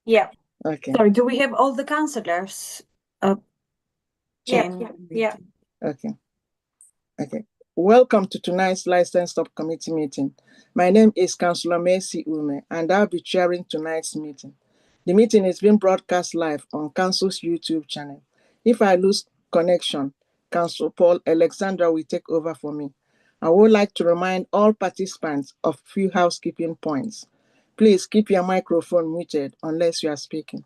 Yeah. Okay. Sorry, do we have all the councillors? Yeah. Okay. Okay. Welcome to tonight's License Subcommittee meeting. My name is Councillor Mercy Ume, and I'll be chairing tonight's meeting. The meeting is being broadcast live on Council's YouTube channel. If I lose connection, Councillor Paul Alexandra will take over for me. I would like to remind all participants of a few housekeeping points. Please keep your microphone muted unless you are speaking.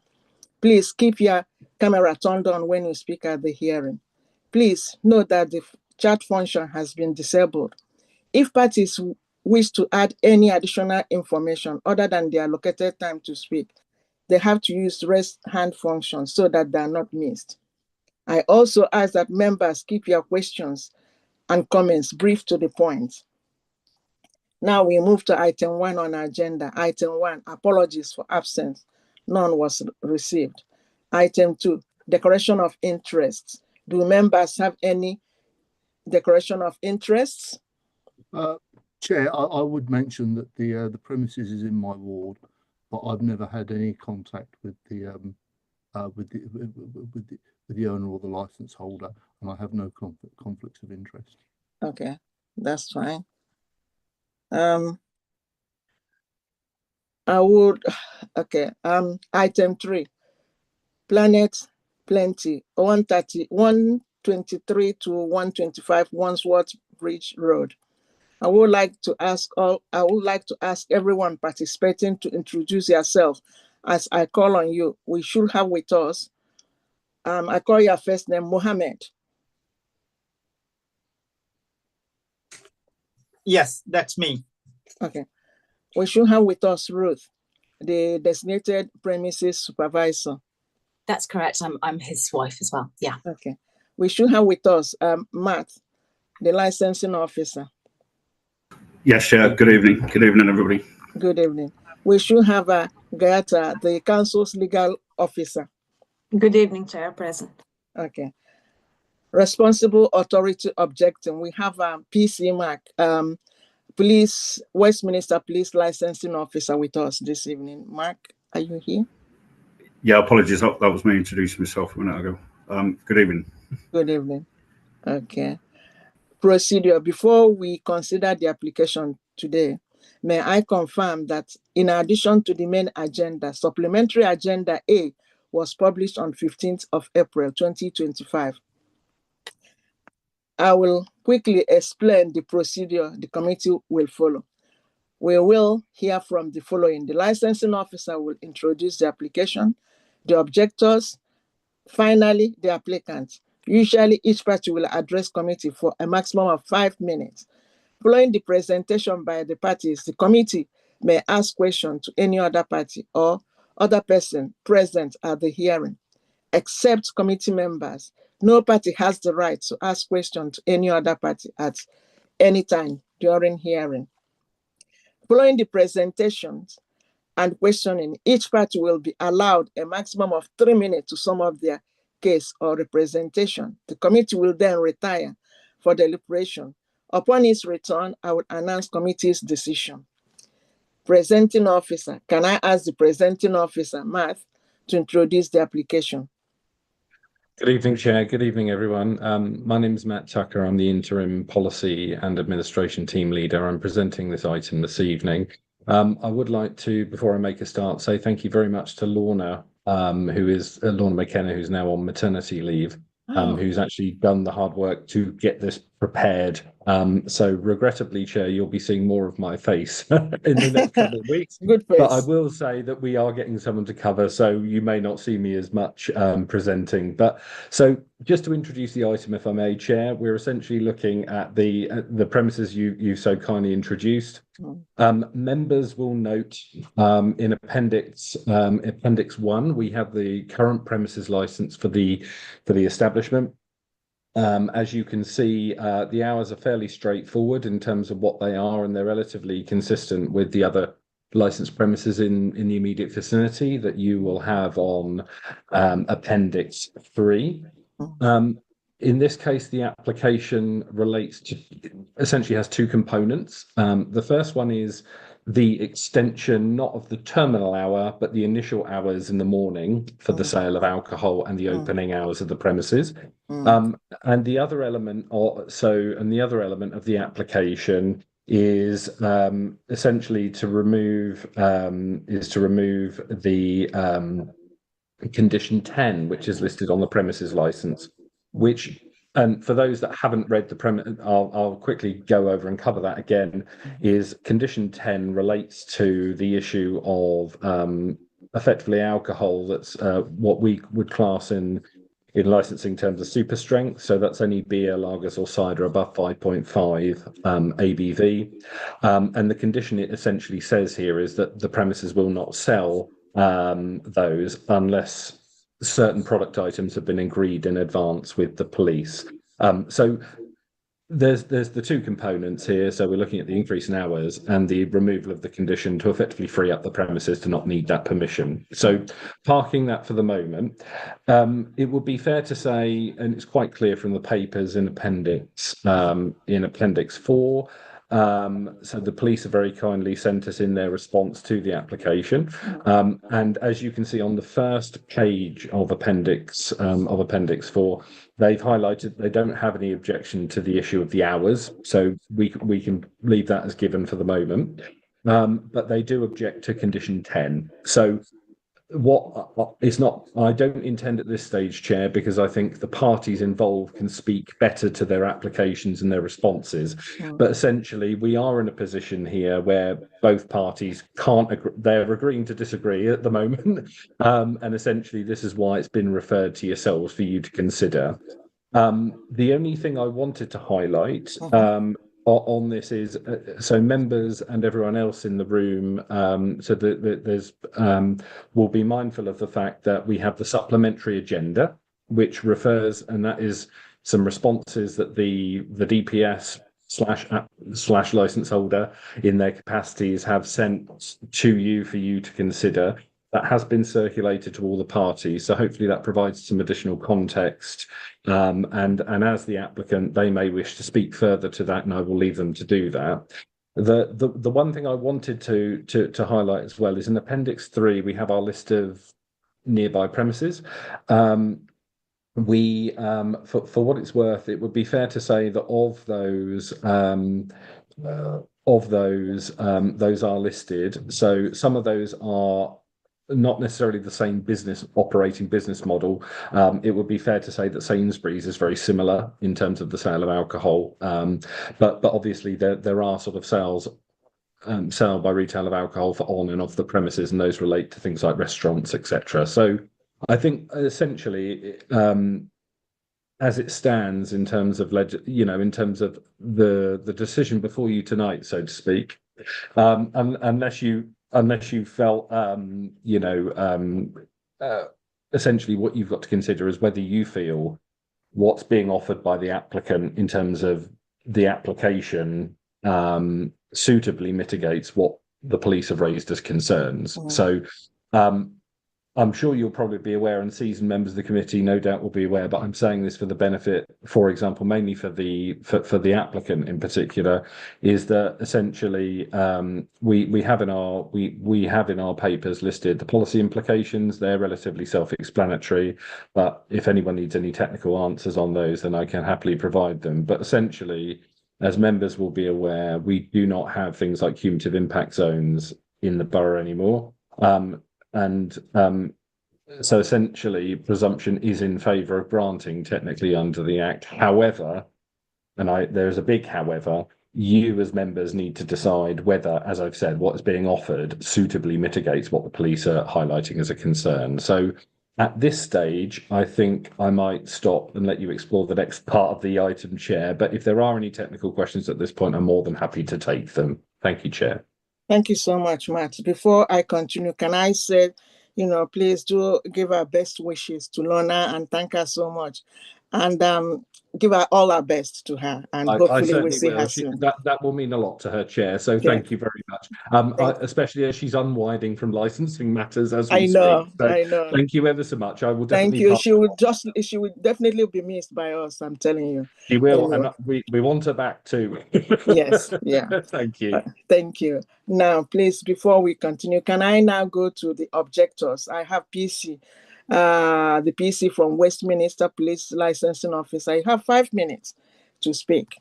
Please keep your camera turned on when you speak at the hearing. Please note that the chat function has been disabled. If parties wish to add any additional information other than their allocated time to speak, they have to use raise hand function so that they are not missed. I also ask that members keep your questions and comments brief to the point. Now we move to item 1 on our agenda. Item 1, apologies for absence. None was received. Item 2, declaration of interests. Do members have any declaration of interests? Chair, I would mention that the premises is in my ward, but I've never had any contact with the owner or the license holder, and I have no conflicts of interest. Okay, that's fine. Item 3, Planet Plenty, 123 to 125 Wandsworth Bridge Road. I would like to ask everyone participating to introduce yourself as I call on you. We should have with us, I call your first name, Mohammed. Yes, that's me. Okay. We should have with us Ruth, the designated premises supervisor. That's correct. I'm his wife as well. Yeah. Okay. We should have with us Matt, the licensing officer. Yes, Chair. Good evening. Good evening, everybody. Good evening. We should have Gayata, the council's legal officer. Good evening, Chair, present. Okay. Responsible authority objecting. We have PC Mark, police, Westminster Police Licensing Officer with us this evening. Mark, are you here? Yeah, apologies. That was me introducing myself a minute ago. Good evening. Good evening. Okay. Procedure. Before we consider the application today, may I confirm that in addition to the main agenda, supplementary agenda A was published on 15th of April, 2025. I will quickly explain the procedure the committee will follow. We will hear from the following. The licensing officer will introduce the application, the objectors, finally, the applicant. Usually, each party will address committee for a maximum of 5 minutes. Following the presentation by the parties, the committee may ask questions to any other party or other person present at the hearing. Except committee members, no party has the right to ask questions to any other party at any time during hearing. Following the presentations and questioning, each party will be allowed a maximum of 3 minutes to sum up their case or representation. The committee will then retire for deliberation. Upon its return, I will announce committee's decision. Presenting officer, can I ask the presenting officer, Matt, to introduce the application? Good evening, Chair. Good evening, everyone. My name is Matt Tucker. I'm the Interim Policy and Administration Team Leader. I'm presenting this item this evening. I would like to, before I make a start, say thank you very much to Lorna, Lorna McKenna, who's now on maternity leave, who's actually done the hard work to get this prepared. So regrettably, Chair, you'll be seeing more of my face in the next couple of weeks. Good face. But I will say that we are getting someone to cover, so you may not see me as much presenting. But so just to introduce the item, if I may, Chair, we're essentially looking at the premises you so kindly introduced. Members will note in Appendix 1, we have the current premises license for the establishment. As you can see, the hours are fairly straightforward in terms of what they are, and they're relatively consistent with the other licensed premises in the immediate vicinity that you will have on Appendix 3. In this case, the application relates to, essentially has two components. The first one is the extension, not of the terminal hour, but the initial hours in the morning for the sale of alcohol and the opening hours of the premises. And the other element of the application is essentially to remove the condition 10, which is listed on the premises license, which, and for those that haven't read the premise, I'll quickly go over and cover that again, is condition 10 relates to the issue of effectively alcohol that's what we would class in licensing terms of super strength. So that's any beer, lagers or cider above 5.5 ABV. And the condition it essentially says here is that the premises will not sell those unless certain product items have been agreed in advance with the police. So there's the two components here. So we're looking at the increase in hours and the removal of the condition to effectively free up the premises to not need that permission. So parking that for the moment, it would be fair to say, and it's quite clear from the papers in Appendix 4, so the police have very kindly sent us in their response to the application. And as you can see on the first page of Appendix 4, they've highlighted they don't have any objection to the issue of the hours. So we can leave that as given for the moment. But they do object to condition 10. So I don't intend at this stage, Chair, because I think the parties involved can speak better to their applications and their responses. But essentially, we are in a position here where both parties can't agree. They're agreeing to disagree at the moment. And essentially, this is why it's been referred to yourselves for you to consider. The only thing I wanted to highlight on this is so members and everyone else in the room, so that there's will be mindful of the fact that we have the supplementary agenda, which refers, and that is some responses that the DPS slash license holder in their capacities have sent to you for you to consider. That has been circulated to all the parties, so hopefully that provides some additional context. And as the applicant, they may wish to speak further to that, and I will leave them to do that. The one thing I wanted to highlight as well is in Appendix 3, we have our list of nearby premises. For what it's worth, it would be fair to say that of those are listed. So some of those are not necessarily the same operating business model. It would be fair to say that Sainsbury's is very similar in terms of the sale of alcohol, but obviously there are sort of sale by retail of alcohol for on and off the premises, and those relate to things like restaurants, etc. So I think essentially, as it stands in terms of in terms of the decision before you tonight, so to speak, unless you felt, essentially what you've got to consider is whether you feel what's being offered by the applicant in terms of the application suitably mitigates what the police have raised as concerns. So I'm sure you'll probably be aware, and seasoned members of the committee no doubt will be aware, but I'm saying this for the benefit, for example, mainly for the applicant in particular, is that essentially we have in our papers listed the policy implications. They're relatively self-explanatory, but if anyone needs any technical answers on those, then I can happily provide them. But essentially, as members will be aware, we do not have things like cumulative impact zones in the borough anymore. So essentially, presumption is in favour of granting technically under the Act. However, there's a big however, you as members need to decide whether, as I've said, what is being offered suitably mitigates what the police are highlighting as a concern. So at this stage, I think I might stop and let you explore the next part of the item, Chair. But if there are any technical questions at this point, I'm more than happy to take them. Thank you, Chair. Thank you so much, Matt. Before I continue, can I say, please do give our best wishes to Lorna and thank her so much. and give her all our best to her, and I hopefully we'll certainly see will. her soon. That will mean a lot to her, Chair. So Yeah. thank you very much. Especially as she's unwinding from licensing matters as we I know, speak. So I know. thank you ever so much. I will Thank definitely you. pass. She would definitely be missed by us. I'm telling you. She will, Anyway. and we want her back too. Yes. Yeah. Thank you. Thank you. Now, please, before we continue, can I now go to the objectors? I have PC, the PC from Westminster Police Licensing Office. I have 5 minutes to speak.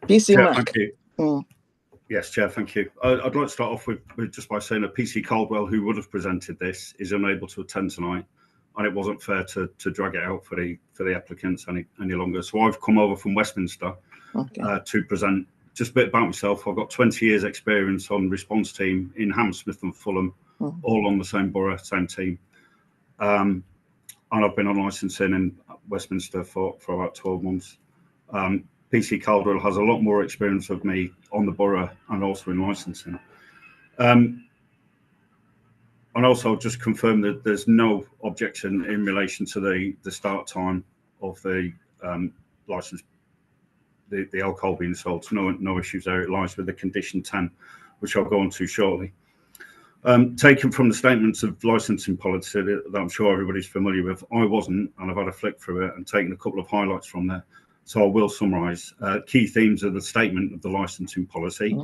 PC Chair, Mark. thank you. Yes, Chair, thank you. I'd like to start off with just by saying that PC Caldwell, who would have presented this, is unable to attend tonight, and it wasn't fair to drag it out for the applicants any longer. So I've come over from Westminster to present just a bit about myself. I've got 20 years experience on response team in Hammersmith and Fulham, all on the same borough, same team. And I've been on licensing in Westminster for about 12 months. PC Caldwell has a lot more experience of me on the borough and also in licensing. And also just confirm that there's no objection in relation to the start time of the license, the alcohol being sold. So no issues there. It lies with the condition 10, which I'll go on to shortly. Taken from the statements of licensing policy that I'm sure everybody's familiar with, I wasn't, and I've had a flick through it and taken a couple of highlights from there. So I will summarise key themes of the statement of the licensing policy.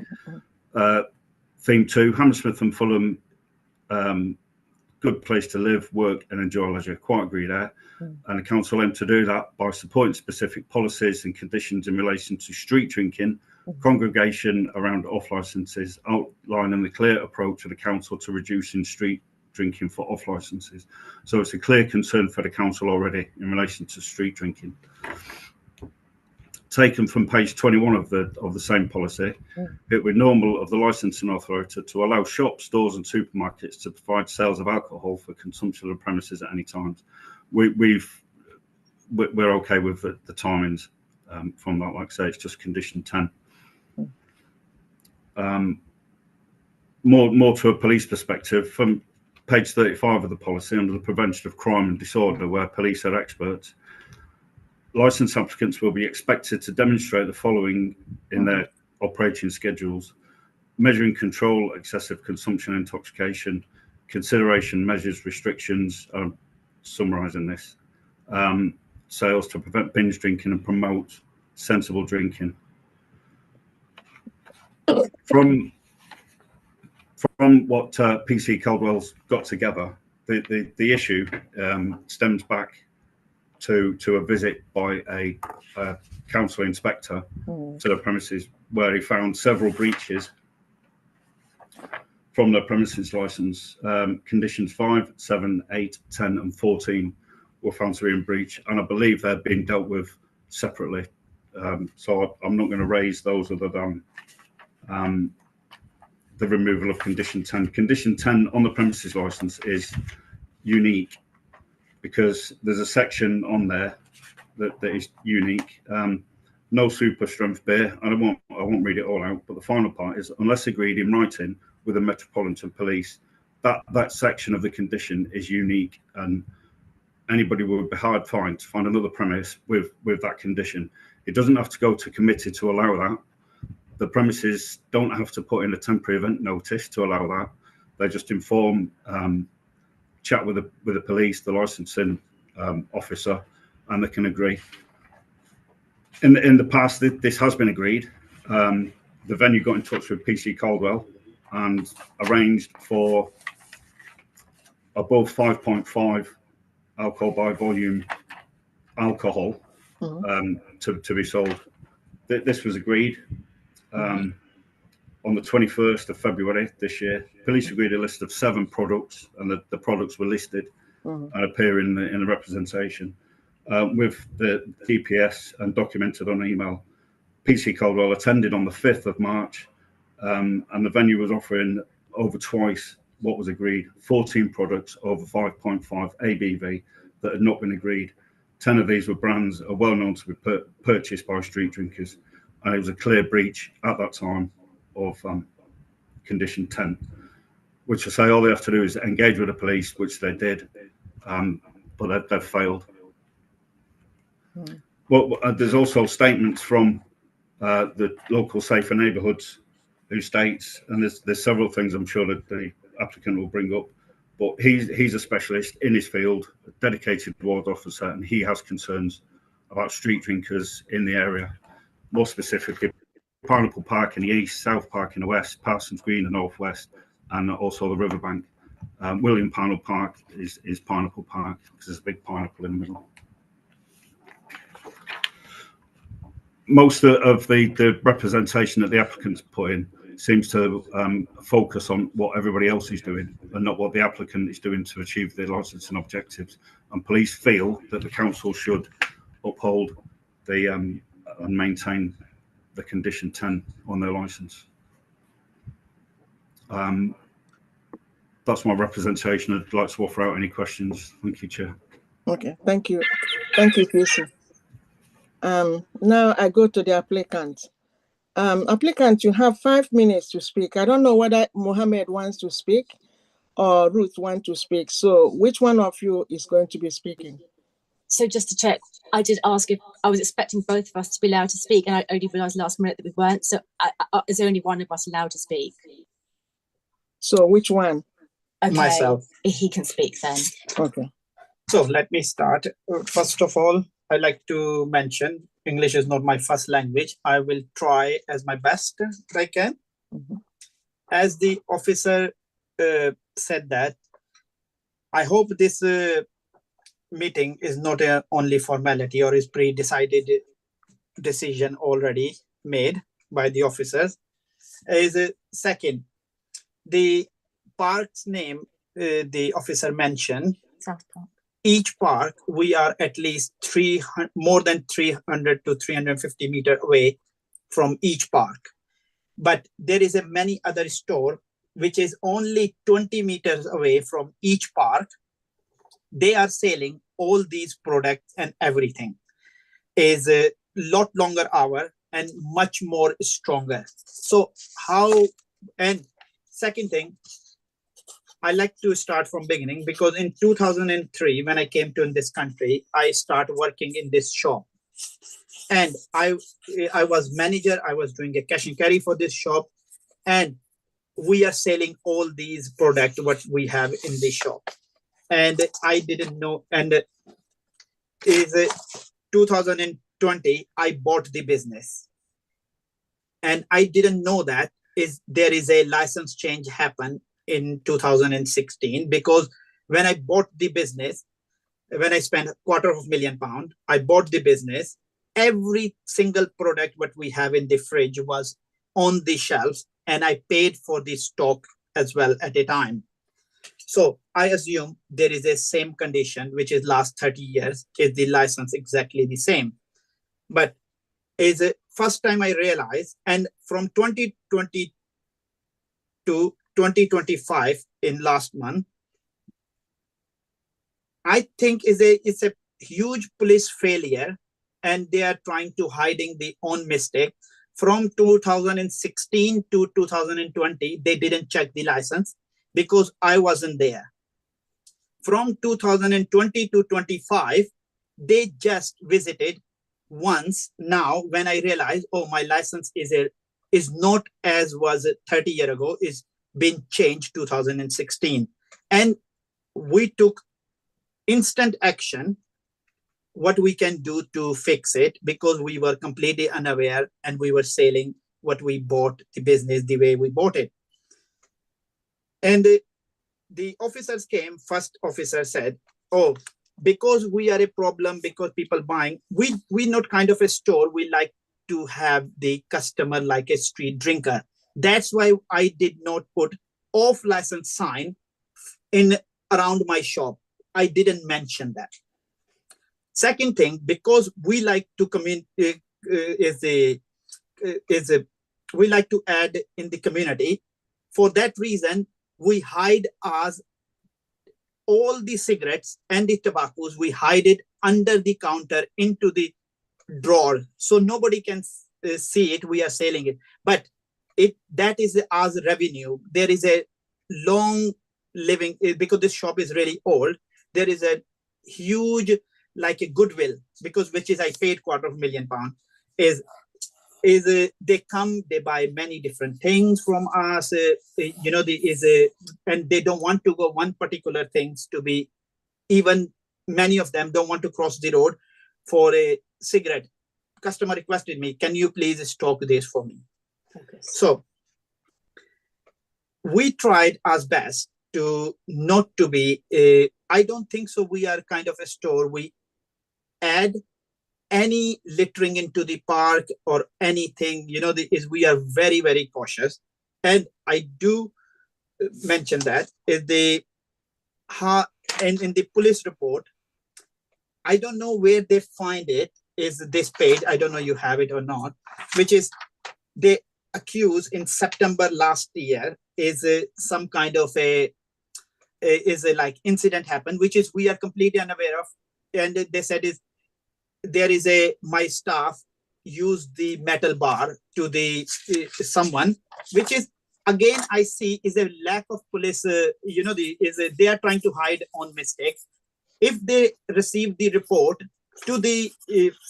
Theme 2, Hammersmith and Fulham, good place to live, work and enjoy leisure. Quite agree there. And the council aim to do that by supporting specific policies and conditions in relation to street drinking, congregation around off licences, outlining the clear approach of the council to reducing street drinking for off licences. So it's a clear concern for the council already in relation to street drinking. Taken from page 21 of the same policy, it would normal of the licensing authority to allow shops, stores and supermarkets to provide sales of alcohol for consumption of premises at any time. We're okay with the timings from that. Like I say, it's just condition 10. More to a police perspective, from page 35 of the policy, under the prevention of crime and disorder, where police are experts, licence applicants will be expected to demonstrate the following in their operating schedules: measuring control, excessive consumption, intoxication, consideration, measures, restrictions, summarising this, sales to prevent binge drinking and promote sensible drinking. From what PC Caldwell's got together, the issue stems back to a visit by a council inspector to the premises, where he found several breaches from the premises licence. Conditions 5, 7, 8, 10 and 14 were found to be in breach, and I believe they're being dealt with separately. So I'm not going to raise those other than the removal of condition 10. Condition 10 on the premises licence is unique because there's a section on there that is unique. No super strength beer, and I won't read it all out, but the final part is, unless agreed in writing with the Metropolitan Police, that section of the condition is unique, and anybody would be hard to find another premise with that condition. It doesn't have to go to committee to allow that. The premises don't have to put in a temporary event notice to allow that. They just inform, chat with the police, the licensing officer, and they can agree. In the past, this has been agreed. The venue got in touch with PC Caldwell and arranged for above 5.5 alcohol by volume alcohol to be sold. This was agreed on the 21st of February this year. Police agreed a list of 7 products, and the products were listed and appear in the representation with the GPS and documented on email. PC Caldwell attended on the 5th of March, and the venue was offering over twice what was agreed: 14 products over 5.5 ABV that had not been agreed. 10 of these were brands are well known to be purchased by street drinkers, and it was a clear breach at that time of condition 10, which I say all they have to do is engage with the police, which they did, but they've failed. Well, there's also statements from the local safer neighbourhoods who states, and there's several things I'm sure that the applicant will bring up, but he's a specialist in his field, a dedicated ward officer, and he has concerns about street drinkers in the area, more specifically Pineapple Park in the east, South Park in the west, Parsons Green in the northwest, and also the riverbank. William Pineapple Park is Pineapple Park because there's a big pineapple in the middle. Most of the representation that the applicants put in seems to focus on what everybody else is doing and not what the applicant is doing to achieve their licensing objectives. And police feel that the council should uphold the and maintain the condition 10 on their license. That's my representation. I'd like to offer out any questions. Thank you, Chair. Okay, thank you. Thank you, Casey. Now I go to the applicant. Applicant, you have 5 minutes to speak. I don't know whether Mohammed wants to speak or Ruth wants to speak. So which one of you is going to be speaking? So just to check, I did ask if I was expecting both of us to be allowed to speak, and I only realised last minute that we weren't. So is only one of us allowed to speak? So which one? Okay, Myself. he can speak then. Okay. So let me start. First of all, I'd like to mention English is not my first language. I will try as my best that I can. As the officer said that, I hope this meeting is not a only formality or is pre-decided decision already made by the officers. Is a second, the park's name the officer mentioned. South Park. Each park, we are at least more than 300 to 350 meters away from each park. But there is a many other store which is only 20 meters away from each park. They are selling all these products and everything. Is a lot longer hour and much more stronger. So how, and second thing, I like to start from beginning because in 2003, when I came to in this country, I started working in this shop. And I was manager, I was doing a cash and carry for this shop. And we are selling all these products, what we have in this shop. And I didn't know, and is 2020, I bought the business. And I didn't know that there is a license change happen in 2016, because when I bought the business, when I spent £250,000, I bought the business, every single product what we have in the fridge was on the shelves, and I paid for the stock as well at a time. So I assume there is a same condition, which is last 30 years, is the license exactly the same. But is the first time I realized, and from 2020 to 2025 in last month, I think it's a huge police failure, and they are trying to hiding the own mistake. From 2016 to 2020, they didn't check the license because I wasn't there. From 2020 to 25, they just visited once. Now, when I realized, oh, my license is not as was 30 years ago, is been changed 2016. And we took instant action, what we can do to fix it, because we were completely unaware and we were selling what we bought, the business, the way we bought it. And the officers came, first officer said, oh, because we are a problem, because people buying, we not kind of a store, we like to have the customer like a street drinker. That's why I did not put off license sign in around my shop. I didn't mention that. Second thing, because we like to we like to add in the community. For that reason, we hide all the cigarettes and the tobaccos. We hide it under the counter into the drawer, so nobody can see it. We are selling it, but that is as revenue. There is a long living, because this shop is really old. There is a huge like a goodwill, because which is I paid £250,000, they come, they buy many different things from us, and they don't want to go one particular things to be, even many of them don't want to cross the road for a cigarette. Customer requested me, can you please stock this for me? Okay. So we tried our best to not to be I don't think so we are kind of a store we add any littering into the park or anything, we are very, very cautious. And I do mention that in the police report, I don't know where they find it, is this page, I don't know you have it or not, which is they accuse in September last year is some kind of a like incident happened, which is we are completely unaware of. And they said my staff used the metal bar to someone, which is again I see is a lack of police. They are trying to hide on mistakes. If they receive the report to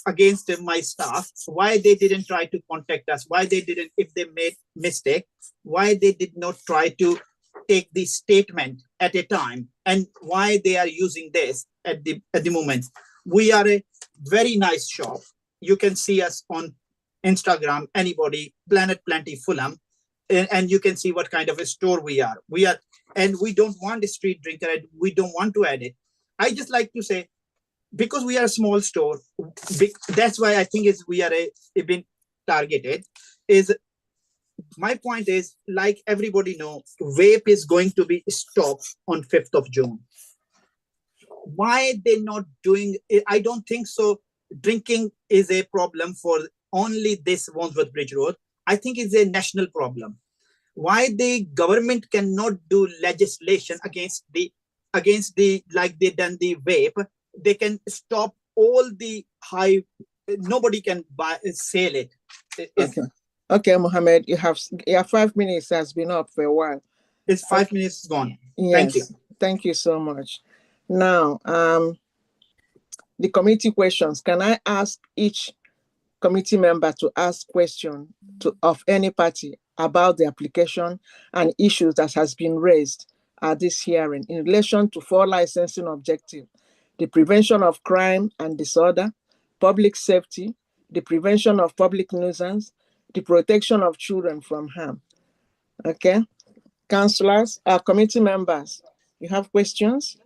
against my staff, why they didn't try to contact us? Why they didn't, if they made mistake, why they did not try to take the statement at a time, and why they are using this at the moment? We are a very nice shop. You can see us on Instagram, anybody, Planet Plenty Fulham, and you can see what kind of a store we are. And we don't want a street drinker. We don't want to add it. I just like to say, because we are a small store, that's why I think we are been targeted. My point is, like everybody know, vape is going to be stopped on 5th of June. Why they're not doing it? I don't think so. Drinking is a problem for only this Wandsworth Bridge Road. I think it's a national problem. Why the government cannot do legislation against the like they done the vape? They can stop all the high. Nobody can sell it. Okay, Mohammed, you have 5 minutes has been up for a while. It's 5 minutes gone. Yes, thank you. Thank you so much. Now, the committee questions. Can I ask each committee member to ask question of any party about the application and issues that has been raised at this hearing in relation to 4 licensing objectives: the prevention of crime and disorder, public safety, the prevention of public nuisance, the protection of children from harm. Okay, councillors, committee members, you have questions?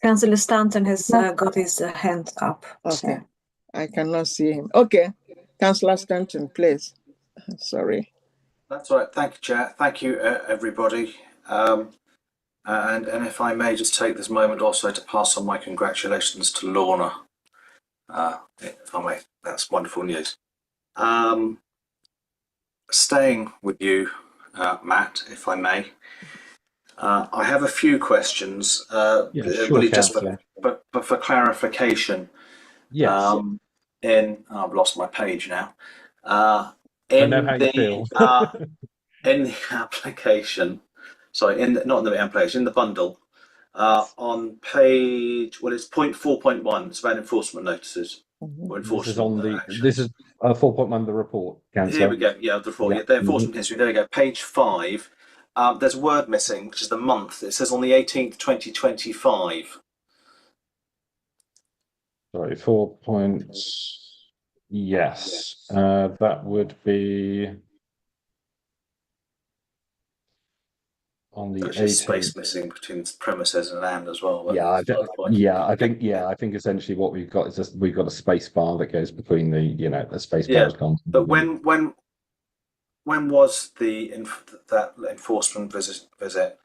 Councillor Stanton has got his hand up. Okay, I cannot see him. Okay, Councillor Stanton, please. Sorry. That's all right. Thank you, Chair. Thank you, everybody. And if I may just take this moment also to pass on my congratulations to Lorna. If I may, that's wonderful news. Staying with you, Matt, if I may. I have a few questions, sure, really just for clarification. Yes. I've lost my page now. I know how you feel. In the application, sorry, not in the application, in the bundle, on page, well, it's point 4.1. It's about enforcement notices. Or enforcement. This is 4.1 the report. Councillor. Here we go. Yeah, the report. Yeah, the enforcement history. There we go. Page 5. There's a word missing, which is the month. It says on the 18th, 2025. Sorry, 4 points. Yes, that would be on the 18th. Space missing between premises and land as well. Yeah, I think essentially what we've got is we've got a space bar that goes between the space bars. But when was that enforcement visit?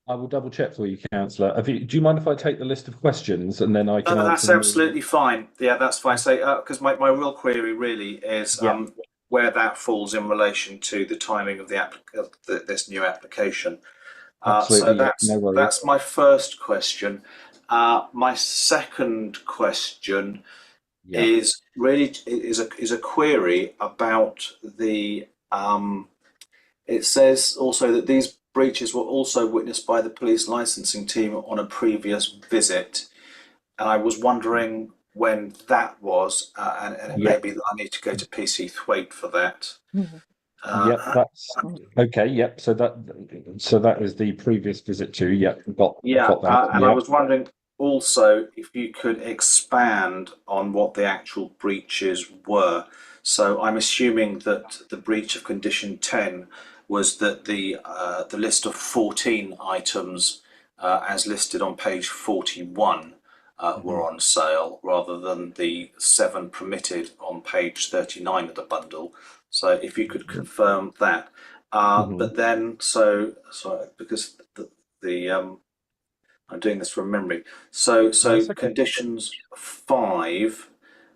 I will double check for you, Councillor. Do you mind if I take the list of questions and then I can? No, that's absolutely fine. Yeah, that's fine. So, because my real query really is where that falls in relation to the timing of this new application. So that's my first question. My second question is really is a query about the. It says also that these breaches were also witnessed by the police licensing team on a previous visit, and I was wondering when that was, and it may be that I need to go to PC Thwaite for that. That's okay. Yep. So that is the previous visit to. Yep. Got that. And I was wondering also if you could expand on what the actual breaches were. So I'm assuming that the breach of condition 10 was that the list of 14 items as listed on page 41 were on sale, rather than the 7 permitted on page 39 of the bundle. So if you could confirm that. But then, sorry, because I'm doing this from memory. So conditions 5,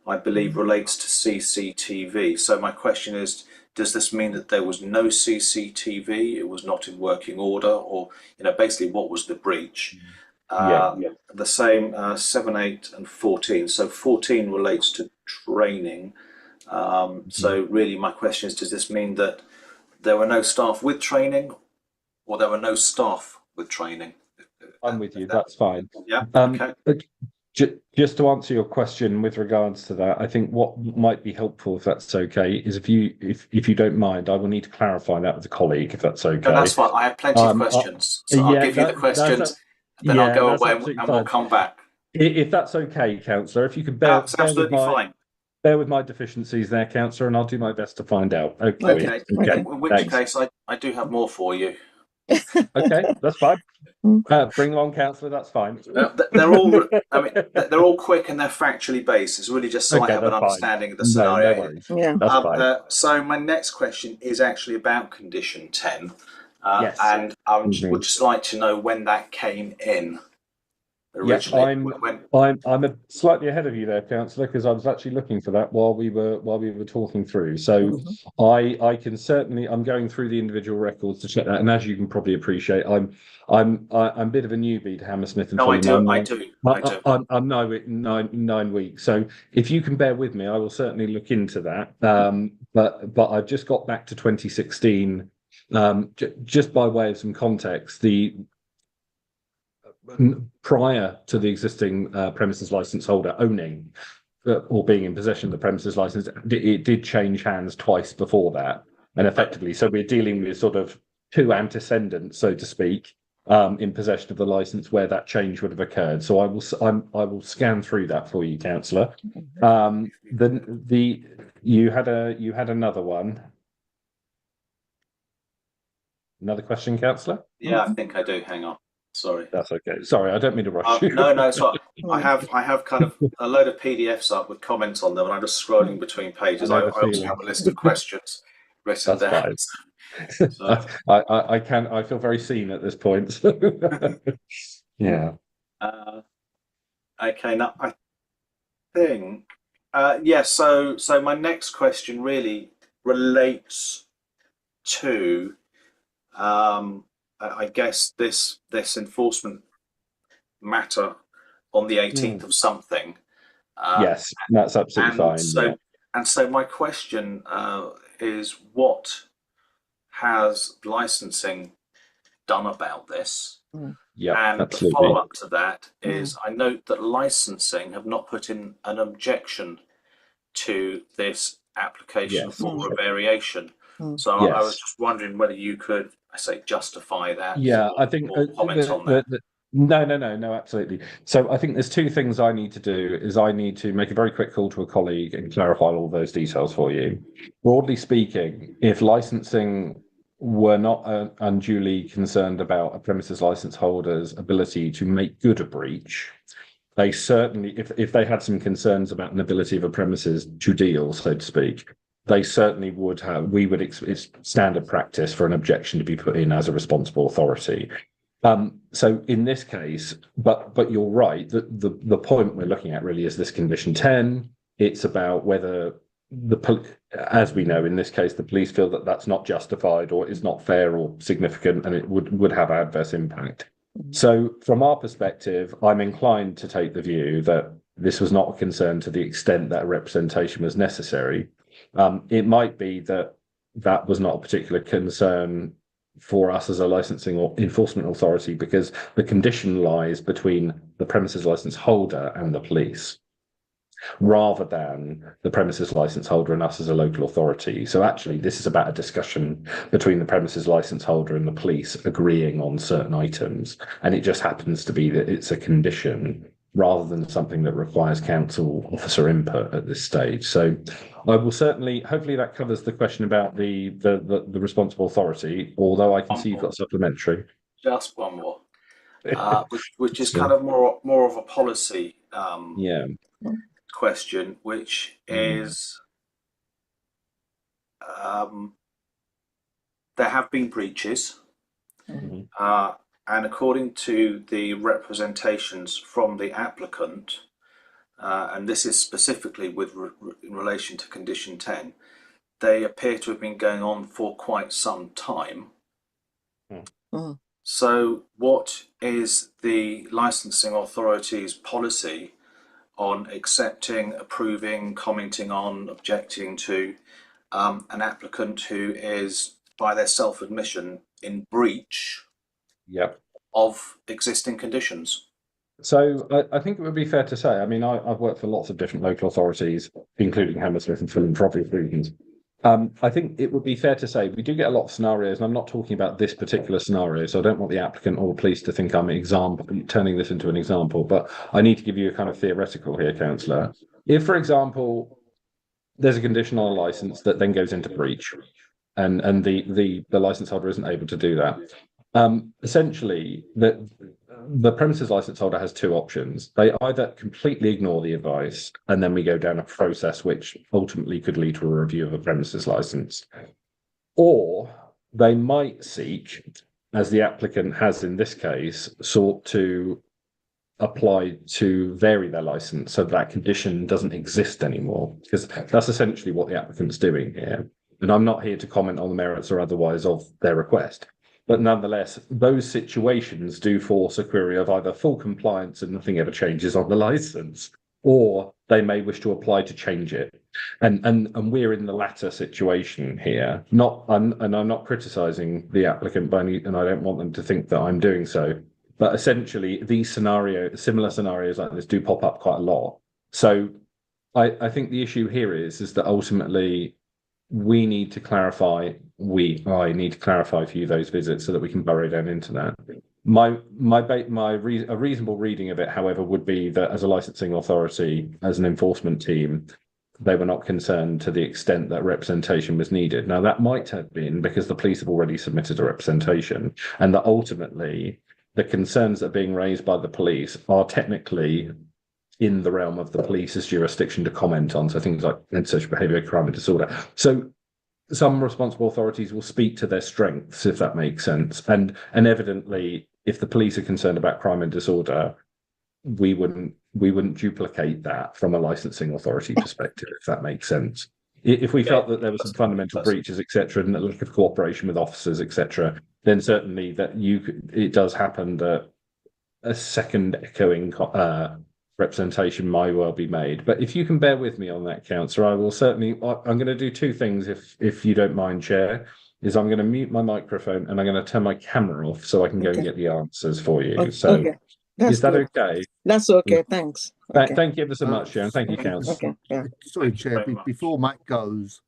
I believe, relates to CCTV. So my question is, does this mean that there was no CCTV? It was not in working order, or basically what was the breach? The same 7, 8, and 14. So 14 relates to training. So really, my question is, does this mean that there were no staff with training, or there were no staff with training? I'm with you. That's fine. Yeah. Okay. Just to answer your question with regards to that, I think what might be helpful, if that's okay, is if you don't mind, I will need to clarify that with a colleague, if that's okay. No, that's fine. I have plenty of questions, so I'll give you the questions, then I'll go away and we'll come back. If that's okay, Councillor, if you could that's absolutely fine. Bear with my deficiencies there, Councillor, and I'll do my best to find out. Okay. In which case, I do have more for you. Okay, that's fine. Bring along, Councillor. That's fine. They're all. I mean, they're all quick and they're factually based. It's really just so I have an understanding of the scenario. No worries. That's fine. So my next question is actually about condition 10, and I would just like to know when that came in. Originally, I'm slightly ahead of you there, Councillor, because I was actually looking for that while we were talking through. So I can certainly, I'm going through the individual records to check that, and as you can probably appreciate, I'm a bit of a newbie to Hammersmith and Fulham. I do. I'm 9 weeks, so if you can bear with me, I will certainly look into that. But I've just got back to 2016. Just by way of some context, prior to the existing premises license holder owning or being in possession of the premises license, it did change hands twice before that, and effectively, so we're dealing with sort of two antecedents, so to speak, in possession of the license where that change would have occurred. So I will scan through that for you, Councillor. You had another one. Another question, Councillor? Yeah, I think I do. Hang on. Sorry. That's okay. Sorry, I don't mean to rush you. No. So I have kind of a load of PDFs up with comments on them, and I'm just scrolling between pages. I also have a list of questions written down. So. I feel very seen at this point. Yeah. Okay. Now I think So my next question really relates to I guess this enforcement matter on the 18th of something. Yes, that's absolutely fine. So my question is, what has licensing done about this? Yeah, and absolutely. The follow-up to that is, I note that licensing have not put in an objection to this application for a variation. So I was just wondering whether you could, justify that. Yeah, I think comment on that. No, absolutely. So I think there's two things I need to do. Is I need to make a very quick call to a colleague and clarify all those details for you. Broadly speaking, if licensing were not unduly concerned about a premises license holder's ability to make good a breach, they certainly, if they had some concerns about an ability of a premises to deal, so to speak, they certainly would have. It's standard practice for an objection to be put in as a responsible authority. So in this case, but you're right. The point we're looking at really is this condition 10. It's about whether as we know in this case, the police feel that that's not justified or is not fair or significant, and it would have adverse impact. So from our perspective, I'm inclined to take the view that this was not a concern to the extent that a representation was necessary. It might be that was not a particular concern for us as a licensing or enforcement authority, because the condition lies between the premises license holder and the police, rather than the premises license holder and us as a local authority. So actually, this is about a discussion between the premises license holder and the police agreeing on certain items. And it just happens to be that it's a condition rather than something that requires council officer input at this stage. So I will certainly, hopefully that covers the question about the responsible authority, although I can see you've got supplementary. Just one more, which is kind of more of a policy question, which is there have been breaches, and according to the representations from the applicant, and this is specifically in relation to condition 10, they appear to have been going on for quite some time. So what is the licensing authority's policy on accepting, approving, commenting on, objecting to an applicant who is, by their self-admission, in breach of existing conditions? So I think it would be fair to say, I mean, I've worked for lots of different local authorities, including Hammersmith and Fulham for obvious reasons. I think it would be fair to say we do get a lot of scenarios, and I'm not talking about this particular scenario, so I don't want the applicant or the police to think I'm turning this into an example, but I need to give you a kind of theoretical here, councillor. If, for example, there's a condition on a licence that then goes into breach, and the licence holder isn't able to do that, essentially the premises license holder has two options. They either completely ignore the advice, and then we go down a process which ultimately could lead to a review of a premises license, or they might seek, as the applicant has in this case, sought to apply to vary their license so that condition doesn't exist anymore, because that's essentially what the applicant's doing here. And I'm not here to comment on the merits or otherwise of their request. But nonetheless, those situations do force a query of either full compliance and nothing ever changes on the license, or they may wish to apply to change it. And we're in the latter situation here. And I'm not criticizing the applicant by any, and I don't want them to think that I'm doing so. But essentially, these similar scenarios like this do pop up quite a lot. So I think the issue here is that ultimately we need to clarify, I need to clarify for you those visits so that we can burrow down into that. A reasonable reading of it, however, would be that as a licensing authority, as an enforcement team, they were not concerned to the extent that representation was needed. Now, that might have been because the police have already submitted a representation, and that ultimately the concerns that are being raised by the police are technically in the realm of the police's jurisdiction to comment on. So things like antisocial behaviour, crime and disorder. So some responsible authorities will speak to their strengths, if that makes sense. And evidently, if the police are concerned about crime and disorder, we wouldn't duplicate that from a licensing authority perspective, if that makes sense. If we felt that there was some fundamental breaches, etc., and a lack of cooperation with officers, etc., then certainly that it does happen that a second echoing representation might well be made. But if you can bear with me on that, councillor, I will certainly. I'm going to do two things, if you don't mind, Chair. Is I'm going to mute my microphone and I'm going to turn my camera off so I can go and get the answers for you. Is that good. Okay? That's okay. Thanks. Thank you ever so much, Chair, and thank you, councillor. Okay. Yeah. Sorry, Chair. Before Matt goes,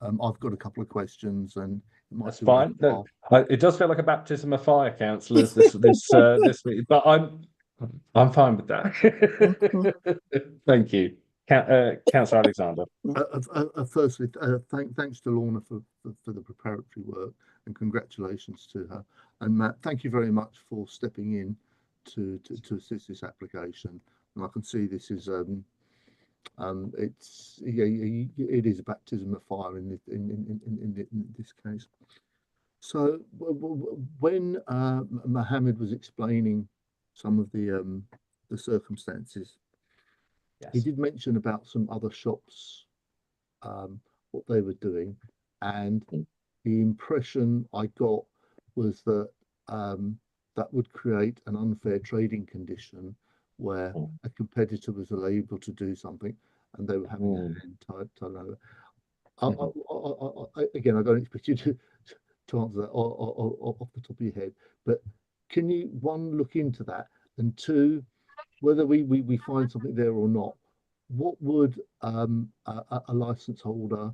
I've got a couple of questions, and that's fine. No, it does feel like a baptism of fire, councillors. This week, but I'm fine with that. Thank you, Councillor Alexander. Firstly, thanks to Lorna for the preparatory work, and congratulations to her. And Matt, thank you very much for stepping in to assist this application. And I can see this is it is a baptism of fire in this case. So when Mohammed was explaining some of the circumstances, yes, he did mention about some other shops, what they were doing, and the impression I got was that that would create an unfair trading condition where a competitor was able to do something and they were having a turnover. Again, I don't expect you to answer that off the top of your head, but can you, one, look into that, and two, whether we find something there or not, what would a license holder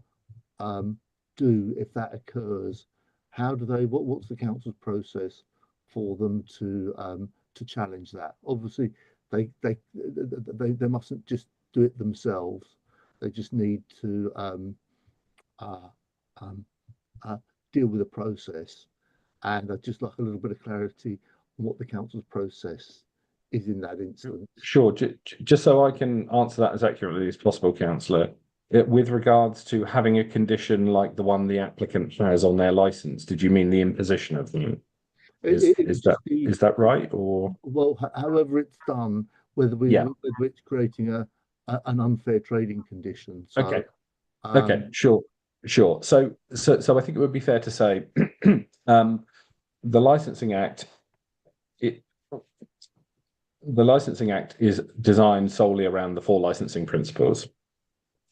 do if that occurs? How do they, what's the council's process for them to challenge that? Obviously, they mustn't just do it themselves. They just need to deal with the process. And I'd just like a little bit of clarity on what the council's process is in that instance. Sure. Just so I can answer that as accurately as possible, Councillor, with regards to having a condition like the one the applicant has on their license, did you mean the imposition of them? Is that right? Or, well, however it's done, whether it's creating an unfair trading condition. So, okay. Okay, sure. So I think it would be fair to say the Licensing Act is designed solely around the 4 licensing principles.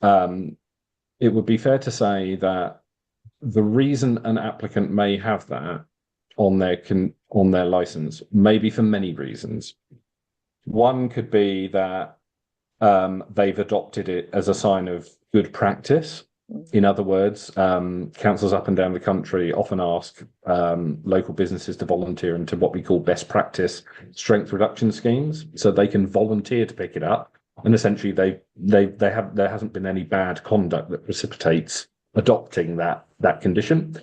It would be fair to say that the reason an applicant may have that on their license may be for many reasons. One could be that they've adopted it as a sign of good practice. In other words, councils up and down the country often ask local businesses to volunteer into what we call best practice strength reduction schemes, so they can volunteer to pick it up. And essentially, there hasn't been any bad conduct that precipitates adopting that condition.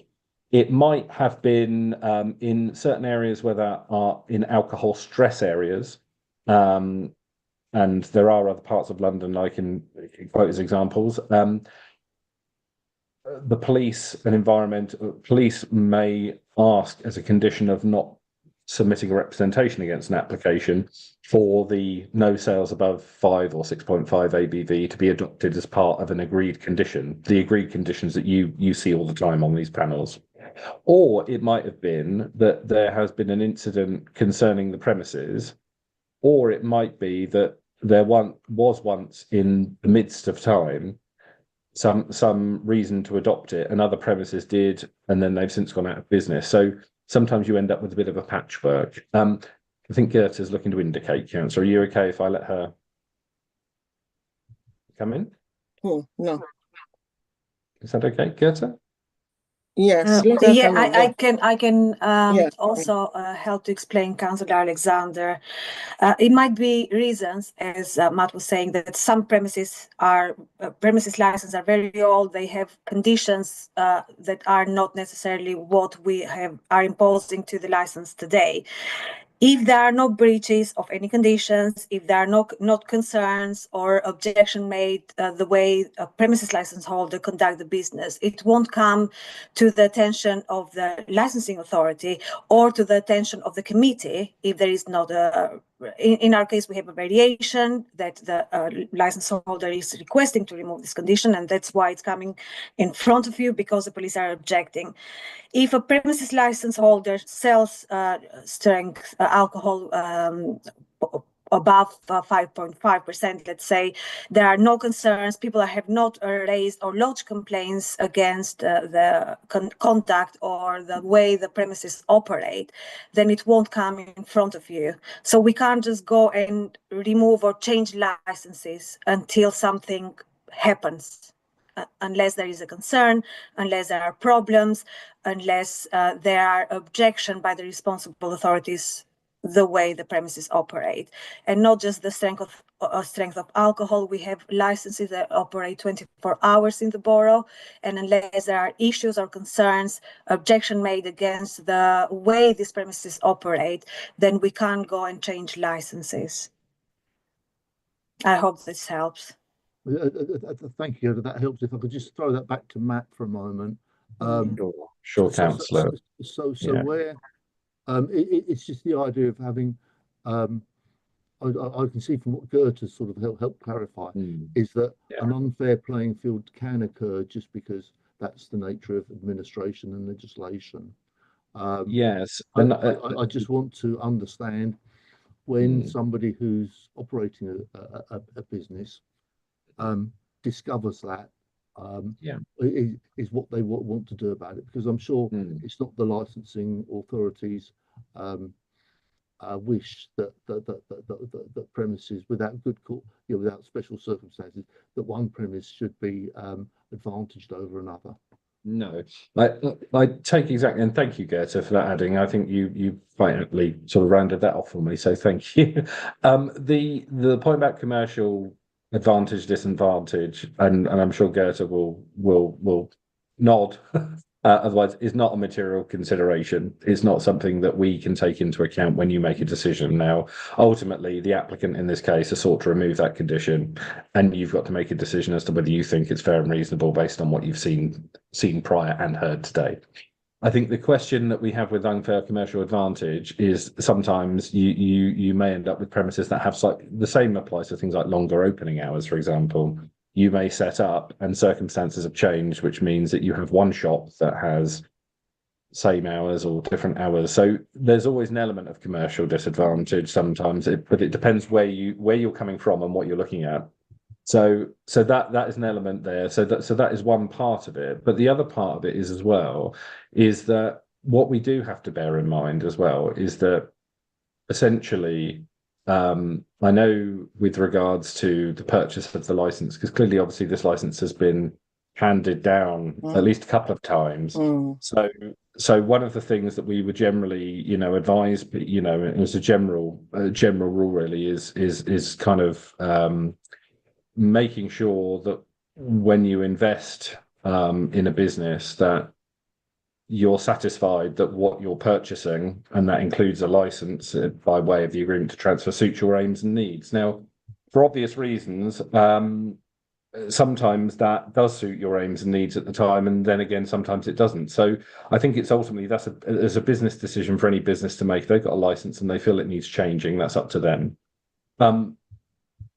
It might have been in certain areas where there are in alcohol stress areas, and there are other parts of London I can quote as examples. The police and police may ask as a condition of not submitting a representation against an application for the no sales above 5 or 6.5 ABV to be adopted as part of an agreed condition, the agreed conditions that you see all the time on these panels. Or it might have been that there has been an incident concerning the premises, or it might be that there was once in the midst of time some reason to adopt it, and other premises did, and then they've since gone out of business. So sometimes you end up with a bit of a patchwork. I think Gerta's looking to indicate, Councillor. Are you okay if I let her come in? Oh, no. Is that okay, Gerta? Yes. I can also help to explain, Councillor Alexander. It might be reasons, as Matt was saying, that some premises licenses are very old. They have conditions that are not necessarily what we are imposing to the license today. If there are no breaches of any conditions, if there are not concerns or objection made the way a premises license holder conduct the business, it won't come to the attention of the licensing authority or to the attention of the committee if there is not in our case, we have a variation that the license holder is requesting to remove this condition, and that's why it's coming in front of you, because the police are objecting. If a premises license holder sells strength alcohol above 5.5%, let's say, there are no concerns, people have not raised or lodged complaints against the conduct or the way the premises operate, then it won't come in front of you. So we can't just go and remove or change licenses until something happens. Unless there is a concern, unless there are problems, unless there are objections by the responsible authorities the way the premises operate. And not just the strength of alcohol. We have licenses that operate 24 hours in the borough, and unless there are issues or concerns, objection made against the way these premises operate, then we can't go and change licenses. I hope this helps. Thank you. That helps. If I could just throw that back to Matt for a moment. Sure, Councillor. So where it's just the idea of having. I can see from what Gerta sort of helped clarify is that an unfair playing field can occur just because that's the nature of administration and legislation. Yes, I just want to understand when somebody who's operating a business discovers that, is what they want to do about it, because I'm sure it's not the licensing authorities wish that premises without good court, without special circumstances, that one premise should be advantaged over another. No, I take exactly, and thank you, Goethe, for that adding. I think you finally sort of rounded that off for me, so thank you. The point about commercial advantage, disadvantage, and I'm sure Goethe will nod. Otherwise, is not a material consideration. It's not something that we can take into account when you make a decision. Now, ultimately, the applicant in this case has sought to remove that condition, and you've got to make a decision as to whether you think it's fair and reasonable based on what you've seen prior and heard today. I think the question that we have with unfair commercial advantage is sometimes you may end up with premises that have the same applies to things like longer opening hours, for example. You may set up and circumstances have changed, which means that you have one shop that has same hours or different hours. So there's always an element of commercial disadvantage sometimes, but it depends where you're coming from and what you're looking at. So that is an element there. So that is one part of it. But the other part of it is that what we do have to bear in mind as well is that essentially, I know with regards to the purchase of the license, because clearly, obviously, this license has been handed down at least a couple of times. So one of the things that we would generally, advise, as a general rule, really, is kind of making sure that when you invest in a business, that you're satisfied that what you're purchasing, and that includes a license by way of the agreement to transfer, suits your aims and needs. Now, for obvious reasons, sometimes that does suit your aims and needs at the time, and then again, sometimes it doesn't. So I think it's ultimately, there's a business decision for any business to make. They've got a license and they feel it needs changing. That's up to them.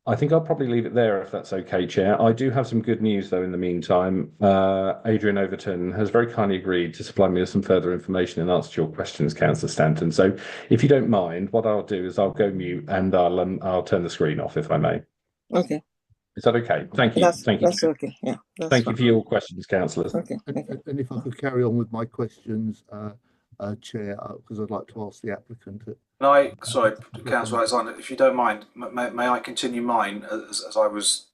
I think I'll probably leave it there if that's okay, Chair. I do have some good news, though, in the meantime. Adrian Overton has very kindly agreed to supply me with some further information in answer to your questions, Councillor Stanton. So if you don't mind, what I'll do is I'll go mute and I'll turn the screen off, if I may. Okay. Is that okay? Thank you. That's okay. Yeah. Thank you for your questions, councillors. Okay. And if I could carry on with my questions, Chair, because I'd like to ask the applicant. Sorry, Councillor Alexander, if you don't mind, may I continue mine as I was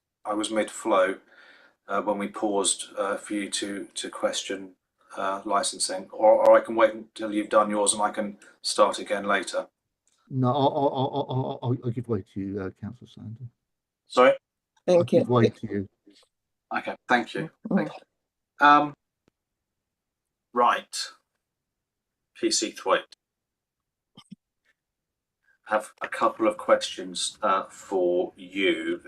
mid-flow when we paused for you to question licensing, or I can wait until you've done yours and I can start again later. No, I'll give way to you, Councillor Sandon. Sorry. Thank you. Give way to you. Okay, thank you. Right. PC Thwaite. Have a couple of questions for you.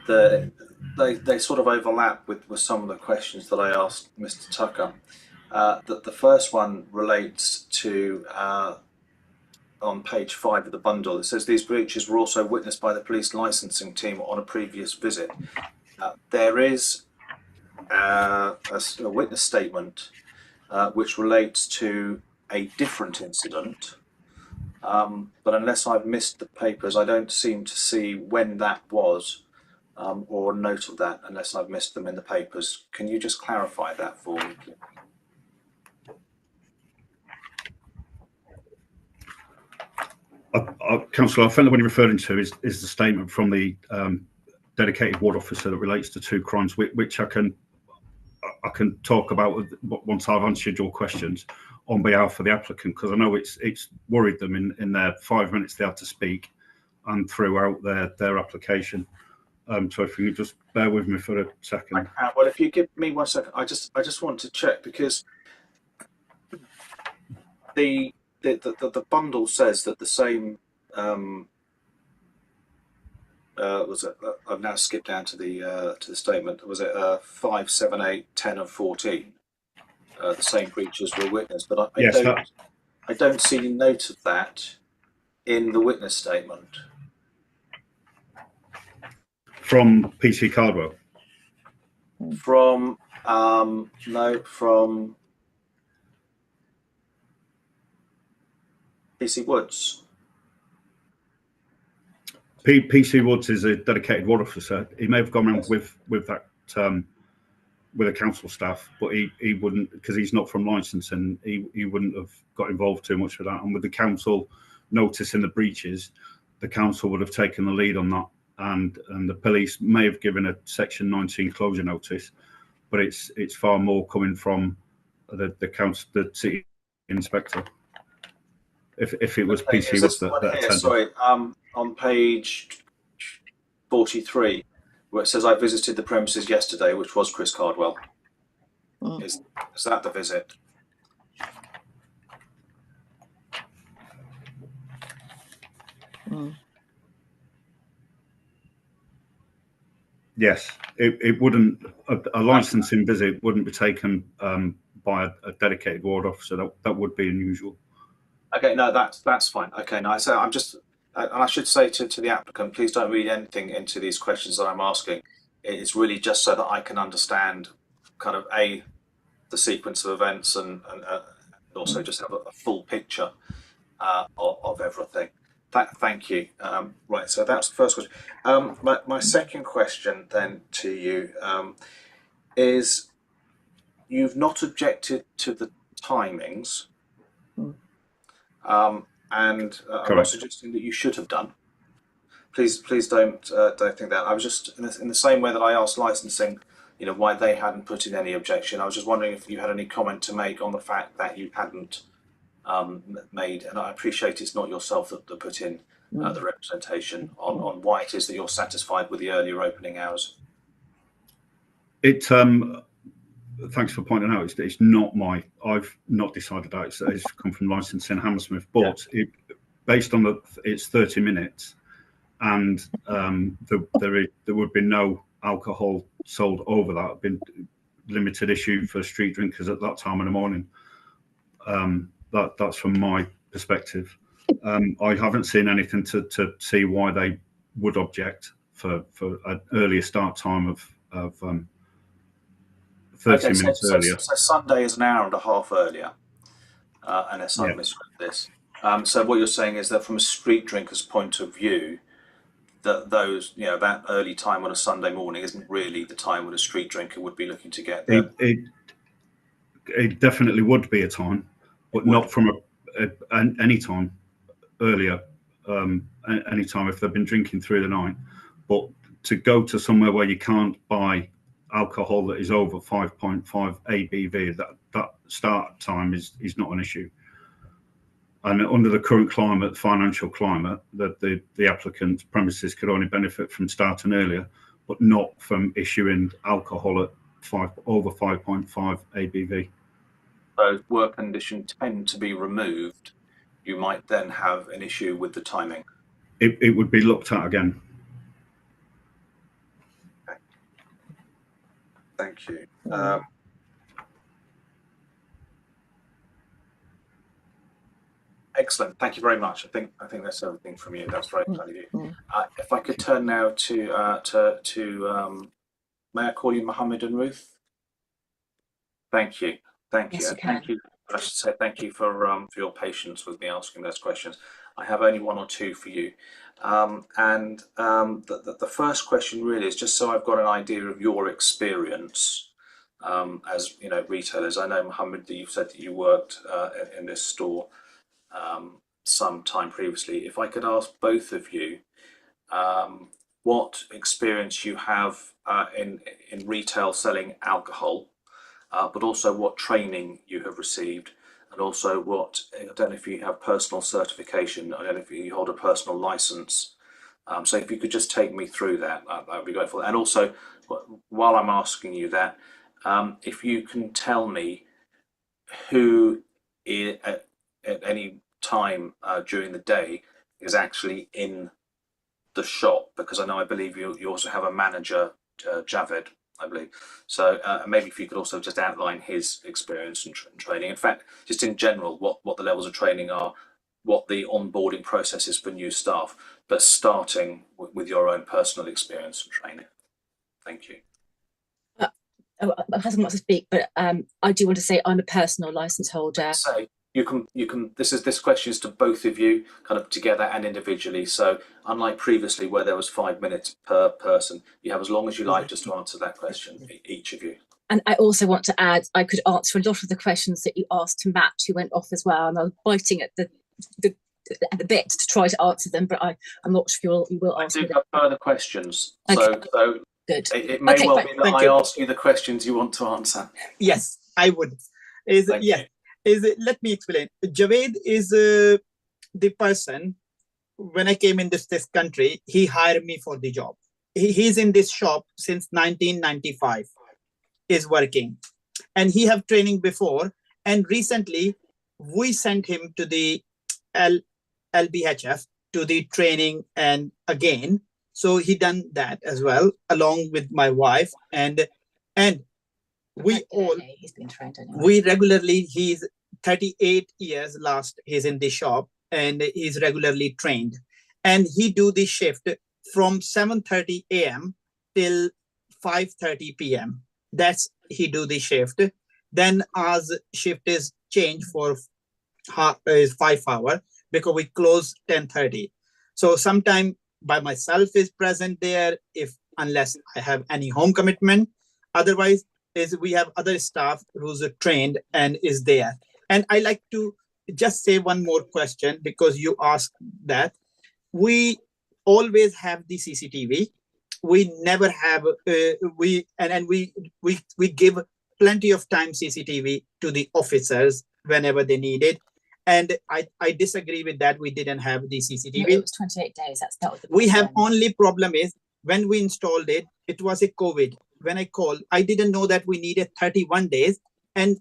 They sort of overlap with some of the questions that I asked Mr. Tucker. The first one relates to on page 5 of the bundle. It says these breaches were also witnessed by the police licensing team on a previous visit. There is a witness statement which relates to a different incident. But unless I've missed the papers, I don't seem to see when that was or a note of that, unless I've missed them in the papers. Can you just clarify that for me? Councillor, I think the one you're referring to is the statement from the dedicated ward officer that relates to 2 crimes, which I can talk about once I've answered your questions on behalf of the applicant, because I know it's worried them in their 5 minutes they had to speak and throughout their application. So if you could just bear with me for a second. Well, if you give me 1 second, I just want to check, because the bundle says that the same was it? I've now skipped down to the statement. Was it 5, 7, 8, 10, and 14? The same breaches were witnessed, but I don't see any note of that in the witness statement. From PC Cardwell? From no, from PC Woods. PC Woods is a dedicated ward officer. He may have gone around with that with the council staff, but he wouldn't, because he's not from licensing, he wouldn't have got involved too much with that. And with the council noticing the breaches, the council would have taken the lead on that, and the police may have given a Section 19 closure notice, but it's far more coming from the council, the city inspector. If it was PC that attended. Sorry, on page 43, where it says I visited the premises yesterday, which was Chris Cardwell. Is that the visit? Yes, it wouldn't, a licensing visit wouldn't be taken by a dedicated ward officer. That would be unusual. Okay, no, that's fine. Okay, no, so I'm just, and I should say to the applicant, please don't read anything into these questions that I'm asking. It's really just so that I can understand kind of the sequence of events and also just have a full picture of everything. Thank you. Right, so that's the first question. My second question then to you is, you've not objected to the timings, and I'm not suggesting that you should have done. Please don't think that. I was just in the same way that I asked licensing, why they hadn't put in any objection. I was just wondering if you had any comment to make on the fact that you hadn't made, and I appreciate it's not yourself that put in the representation on why it is that you're satisfied with the earlier opening hours. Thanks for pointing out. It's not I've not decided that. It's come from licensing Hammersmith, but based on it's 30 minutes, and there would be no alcohol sold over that. It'd been limited issue for street drinkers at that time in the morning. That's from my perspective. I haven't seen anything to see why they would object for an earlier start time of 30 minutes earlier. So Sunday is an hour and a half earlier, unless I've misread this. So what you're saying is that from a street drinker's point of view, that that early time on a Sunday morning isn't really the time when a street drinker would be looking to get there. It definitely would be a time, but not from any time earlier, any time if they've been drinking through the night. But to go to somewhere where you can't buy alcohol that is over 5.5 ABV, that start time is not an issue. And under the current climate, financial climate, that the applicant's premises could only benefit from starting earlier, but not from issuing alcohol at over 5.5 ABV. So work condition 10 to be removed, you might then have an issue with the timing. It would be looked at again. Okay. Thank you. Excellent. Thank you very much. I think that's everything from you. That's very kind of you. If I could turn now to may I call you Mohammed and Ruth? Thank you. Thank you. Yes, And thank you. I should say thank you for your patience with me asking those questions. I have only one or two for you. The first question really is just so I've got an idea of your experience as retailers. I know, Mohammed, that you've said that you worked in this store some time previously. If I could ask both of you what experience you have in retail selling alcohol, but also what training you have received, and also what, I don't know if you have personal certification, I don't know if you hold a personal license. So if you could just take me through that, I would be grateful. And also, while I'm asking you that, if you can tell me who at any time during the day is actually in the shop, because I believe you also have a manager, Javed, I believe. So maybe if you could also just outline his experience and training. In fact, just in general, what the levels of training are, what the onboarding process is for new staff, but starting with your own personal experience and training. Thank you. I haven't much to speak, but I do want to say I'm a personal license holder. So you can. This question is to both of you, kind of together and individually. So unlike previously, where there was 5 minutes per person, you have as long as you like just to answer that question, each of you. And I also want to add, I could answer a lot of the questions that you asked to Matt, who went off as well, and I was biting at the bit to try to answer them, but I'm not sure you will answer them. I do have further questions, okay. so good. It may well be that I ask you the questions you want to answer. Yes, I would. Let me explain. Javed is the person. When I came in this country, he hired me for the job. He's in this shop since 1995, is working. And he have training before. And recently, we sent him to the LBHF, to the training and again. So he done that as well, along with my wife. And we all, he's been trained anyway. We regularly, he's 38 years last, he's in the shop. And he's regularly trained, and he do the shift from 7:30 a.m. till 5:30 p.m. That's he do the shift. Then as shift is changed for 5 hours because we close 10:30. So sometime by myself is present there unless I have any home commitment. Otherwise, we have other staff who's trained and is there. And I like to just say one more question because you asked that. We always have the CCTV. We never have we give plenty of time CCTV to the officers whenever they need it. And I disagree with that. We didn't have the CCTV. It was 28 days. That's not what the we have only problem is when we installed it, it was a COVID. When I called, I didn't know that we needed 31 days, and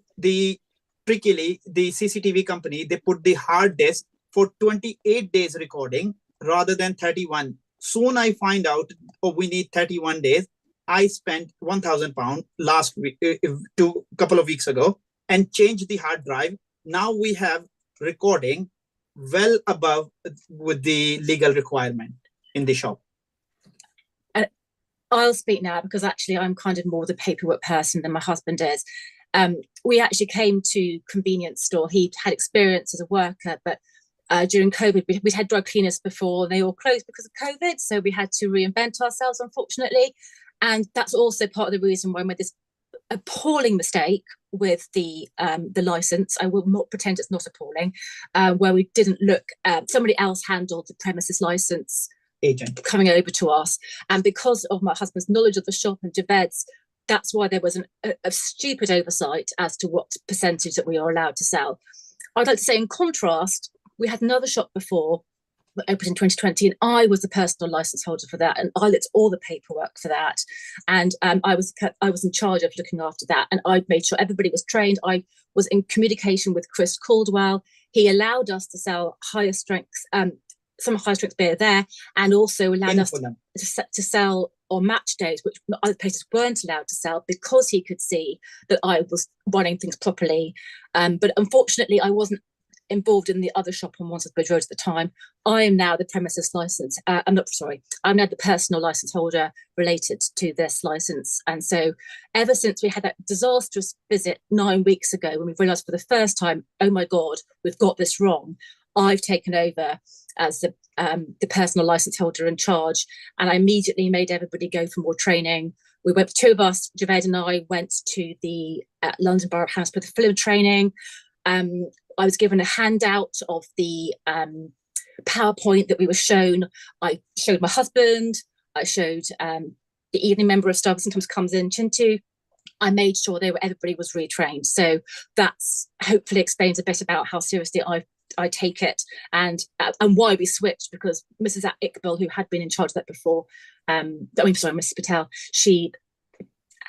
trickily, the CCTV company, they put the hard disk for 28 days recording rather than 31. Soon I find out, we need 31 days. I spent £1,000 last week, couple of weeks ago, and changed the hard drive. Now we have recording well above with the legal requirement in the shop. I'll speak now because actually I'm kind of more the paperwork person than my husband is. We actually came to convenience store. He had experience as a worker, but during COVID, we'd had dry cleaners before, and they all closed because of COVID. So we had to reinvent ourselves, unfortunately. And that's also part of the reason why we made this appalling mistake with the license. I will not pretend it's not appalling, where we didn't look. Somebody else handled the premises license agent coming over to us, and because of my husband's knowledge of the shop and Javed's, that's why there was a stupid oversight as to what percentage that we are allowed to sell. I'd like to say, in contrast, we had another shop before that opened in 2020, and I was the personal license holder for that, and I looked at all the paperwork for that, and I was in charge of looking after that, and I made sure everybody was trained. I was in communication with Chris Caldwell. He allowed us to sell higher strength, some high strength beer there, and also allowed us to sell on match days, which other places weren't allowed to sell, because he could see that I was running things properly. But unfortunately, I wasn't involved in the other shop on Wandsworth Bridge Road at the time. I am now the premises license. I'm now the personal license holder related to this license. And so ever since we had that disastrous visit 9 weeks ago, when we realised for the first time, oh my God, we've got this wrong, I've taken over as the personal license holder in charge, and I immediately made everybody go for more training. We went, 2 of us, Javed and I, went to the London Borough of Hammersmith for Fulham training. I was given a handout of the PowerPoint that we were shown. I showed my husband. I showed the evening member of staff who sometimes comes in, Chintu. I made sure everybody was retrained. So that's hopefully explains a bit about how seriously I take it, and why we switched, because Mrs. Iqbal, who had been in charge of that before, Mrs. Patel, she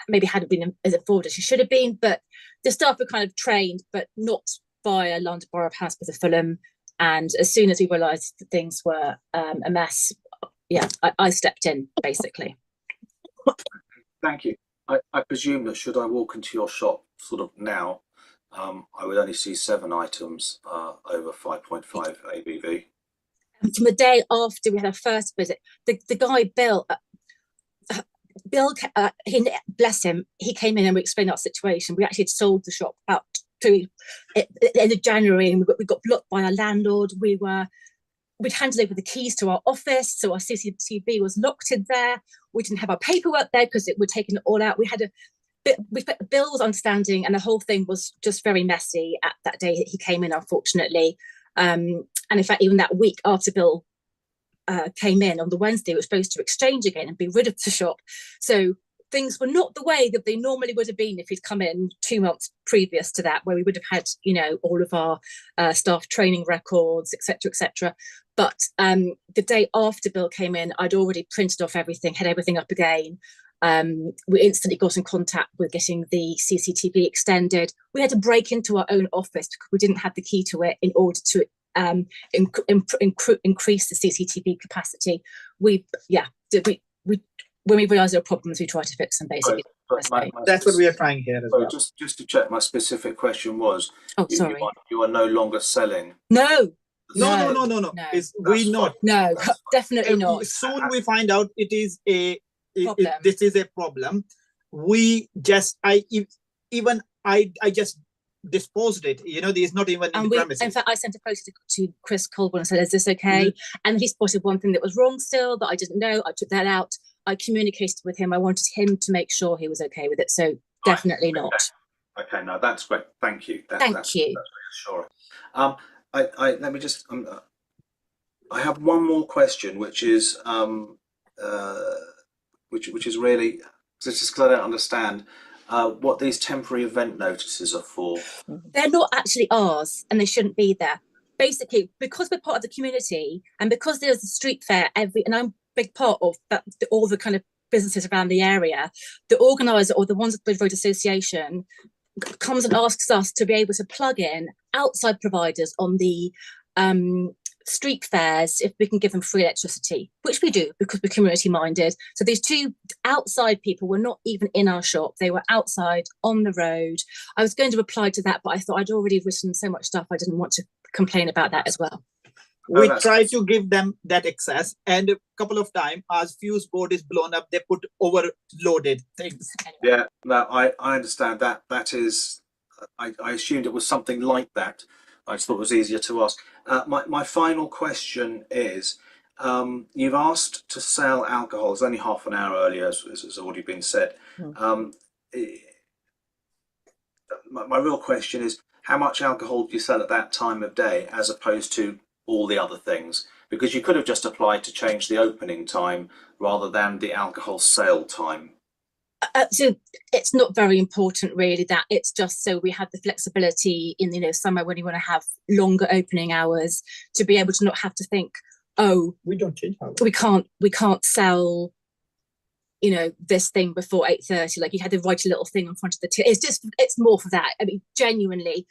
maybe hadn't been as involved as she should have been, but the staff were kind of trained, but not via London Borough of Hammersmith or Fulham. And as soon as we realised that things were a mess, I stepped in, basically. Thank you. I presume that should I walk into your shop sort of now, I would only see 7 items over 5.5 ABV. And from the day after we had our first visit, the guy, Bill, bless him, he came in and we explained our situation. We actually had sold the shop about at the end of January, and we got blocked by our landlord. We'd handed over the keys to our office, so our CCTV was locked in there. We didn't have our paperwork there because we'd taken it all out. We had Bill was understanding, and the whole thing was just very messy at that day he came in, unfortunately. And in fact, even that week after Bill came in on the Wednesday, we were supposed to exchange again and be rid of the shop. So things were not the way that they normally would have been if he'd come in 2 months previous to that, where we would have had, you know, all of our staff training records, etc., etc. But the day after Bill came in, I'd already printed off everything, had everything up again. We instantly got in contact with getting the CCTV extended. We had to break into our own office because we didn't have the key to it in order to increase the CCTV capacity. When we realised there were problems, we tried to fix them, basically. That's what we are trying here as well. Just to check, my specific question was, sorry. You are no longer selling? No. No. We're not. No, definitely not. Soon we find out it is problem. This is a problem. We just, I just disposed it. You know, there's not even in the premises. In fact, I sent a photo to Chris Colburn and said, "Is this okay?" Mm-hmm. And he spotted one thing that was wrong still that I didn't know. I took that out. I communicated with him. I wanted him to make sure he was okay with it. So definitely not. Okay, no, that's great. Thank you. Thank you. That's reassuring. Let me just. I have one more question, which is which is really just because I don't understand what these temporary event notices are for. They're not actually ours, and they shouldn't be there. Basically, because we're part of the community, and because there's a street fair and I'm a big part of that, all the kind of businesses around the area, the organizer or the ones at the Road Association comes and asks us to be able to plug in outside providers on the street fairs if we can give them free electricity, which we do because we're community minded. So these two outside people were not even in our shop, they were outside on the road. I was going to reply to that, but I thought I'd already written so much stuff, I didn't want to complain about that as well. We try to give them that access, and a couple of times as fuse board is blown up, they put overloaded things. Yeah, no, I understand that. That is, I assumed it was something like that. I just thought it was easier to ask. My final question is, you've asked to sell alcohol. It's only half an hour earlier, as has already been said. My real question is, how much alcohol do you sell at that time of day as opposed to all the other things? Because you could have just applied to change the opening time rather than the alcohol sale time. So it's not very important really, that it's just so we have the flexibility in, you know, summer when you want to have longer opening hours, to be able to not have to think, oh, we don't change hours. we can't sell, you know, this thing before 8:30. Like you had to write a little thing in front of the it's more for that. I mean, genuinely.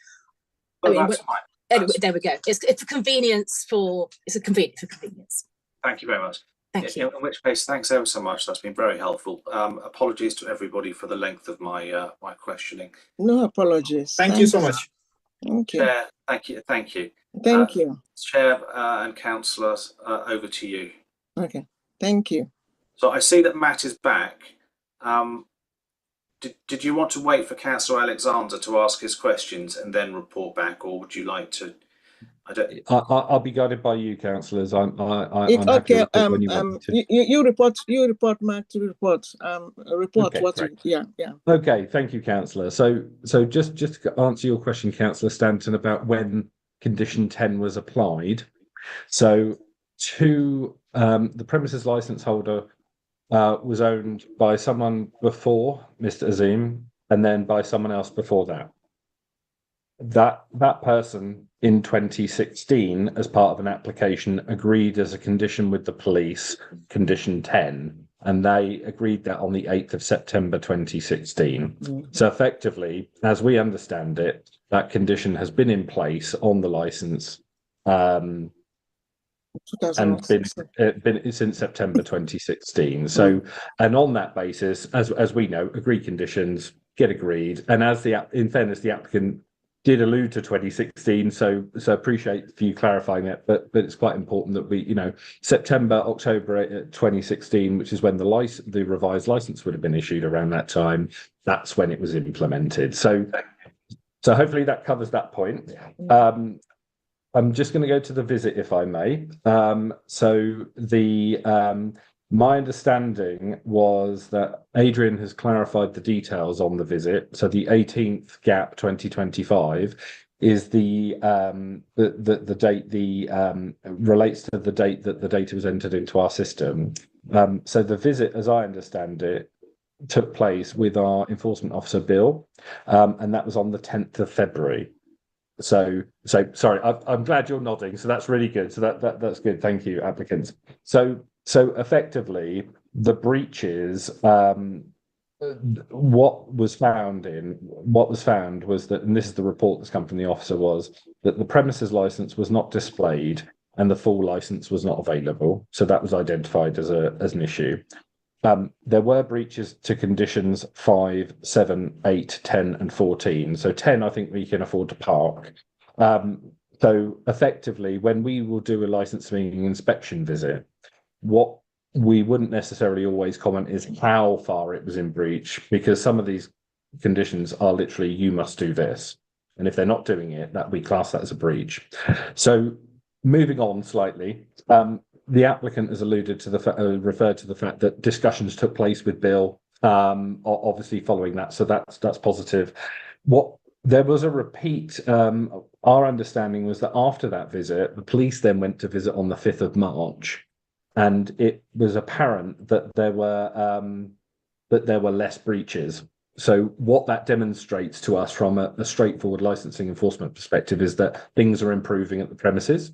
That's fine. Anyway, there we go. It's a convenience for convenience. Thank you very much. Thank you. In which case, thanks ever so much. That's been very helpful. Apologies to everybody for the length of my my questioning. No apologies. Thank you so much. Thank you. Chair, thank you. Thank you. Chair and councillors, over to you. Okay. Thank you. So I see that Matt is back. Did you want to wait for Councillor Alexander to ask his questions and then report back, or would you like to? I'll be guided by you, councillors. I'm okay. You report, Mark, to report. Okay, what correct. Yeah. Okay, thank you, councillor. So just to answer your question, Councillor Stanton, about when condition 10 was applied. So to the premises licence holder was owned by someone before Mr. Azim, and then by someone else before that. That person in 2016, as part of an application, agreed as a condition with the police, condition 10, and they agreed that on the 8th of September 2016. So effectively, as we understand it, that condition has been in place on the licence and been since September 2016. So, and on that basis, as we know, agreed conditions get agreed. And as in fairness, the applicant did allude to 2016, so appreciate you clarifying it, but it's quite important that we, you know, September, October 2016, which is when the revised license would have been issued around that time, that's when it was implemented. So hopefully that covers that point. I'm just going to go to the visit, if I may. So the My understanding was that Adrian has clarified the details on the visit. So the 18th gap 2025 is the date relates to the date that the data was entered into our system. So the visit, as I understand it, took place with our enforcement officer Bill, and that was on the 10th of February. So sorry, I'm glad you're nodding. So that's really good. So that's good. Thank you, applicants. So effectively, the breaches, what was found was that, and this is the report that's come from the officer, was that the premises license was not displayed and the full license was not available. So that was identified as an issue. There were breaches to conditions 5, 7, 8, 10, and 14. So 10, I think we can afford to park. So effectively, when we will do a licensing inspection visit, what we wouldn't necessarily always comment is how far it was in breach, because some of these conditions are literally, you must do this. And if they're not doing it, that we class that as a breach. So moving on slightly, the applicant has alluded to referred to the fact that discussions took place with Bill, obviously following that. So that's positive. There was a repeat. Our understanding was that after that visit, the police then went to visit on the 5th of March, and it was apparent that there were less breaches. So what that demonstrates to us from a straightforward licensing enforcement perspective is that things are improving at the premises.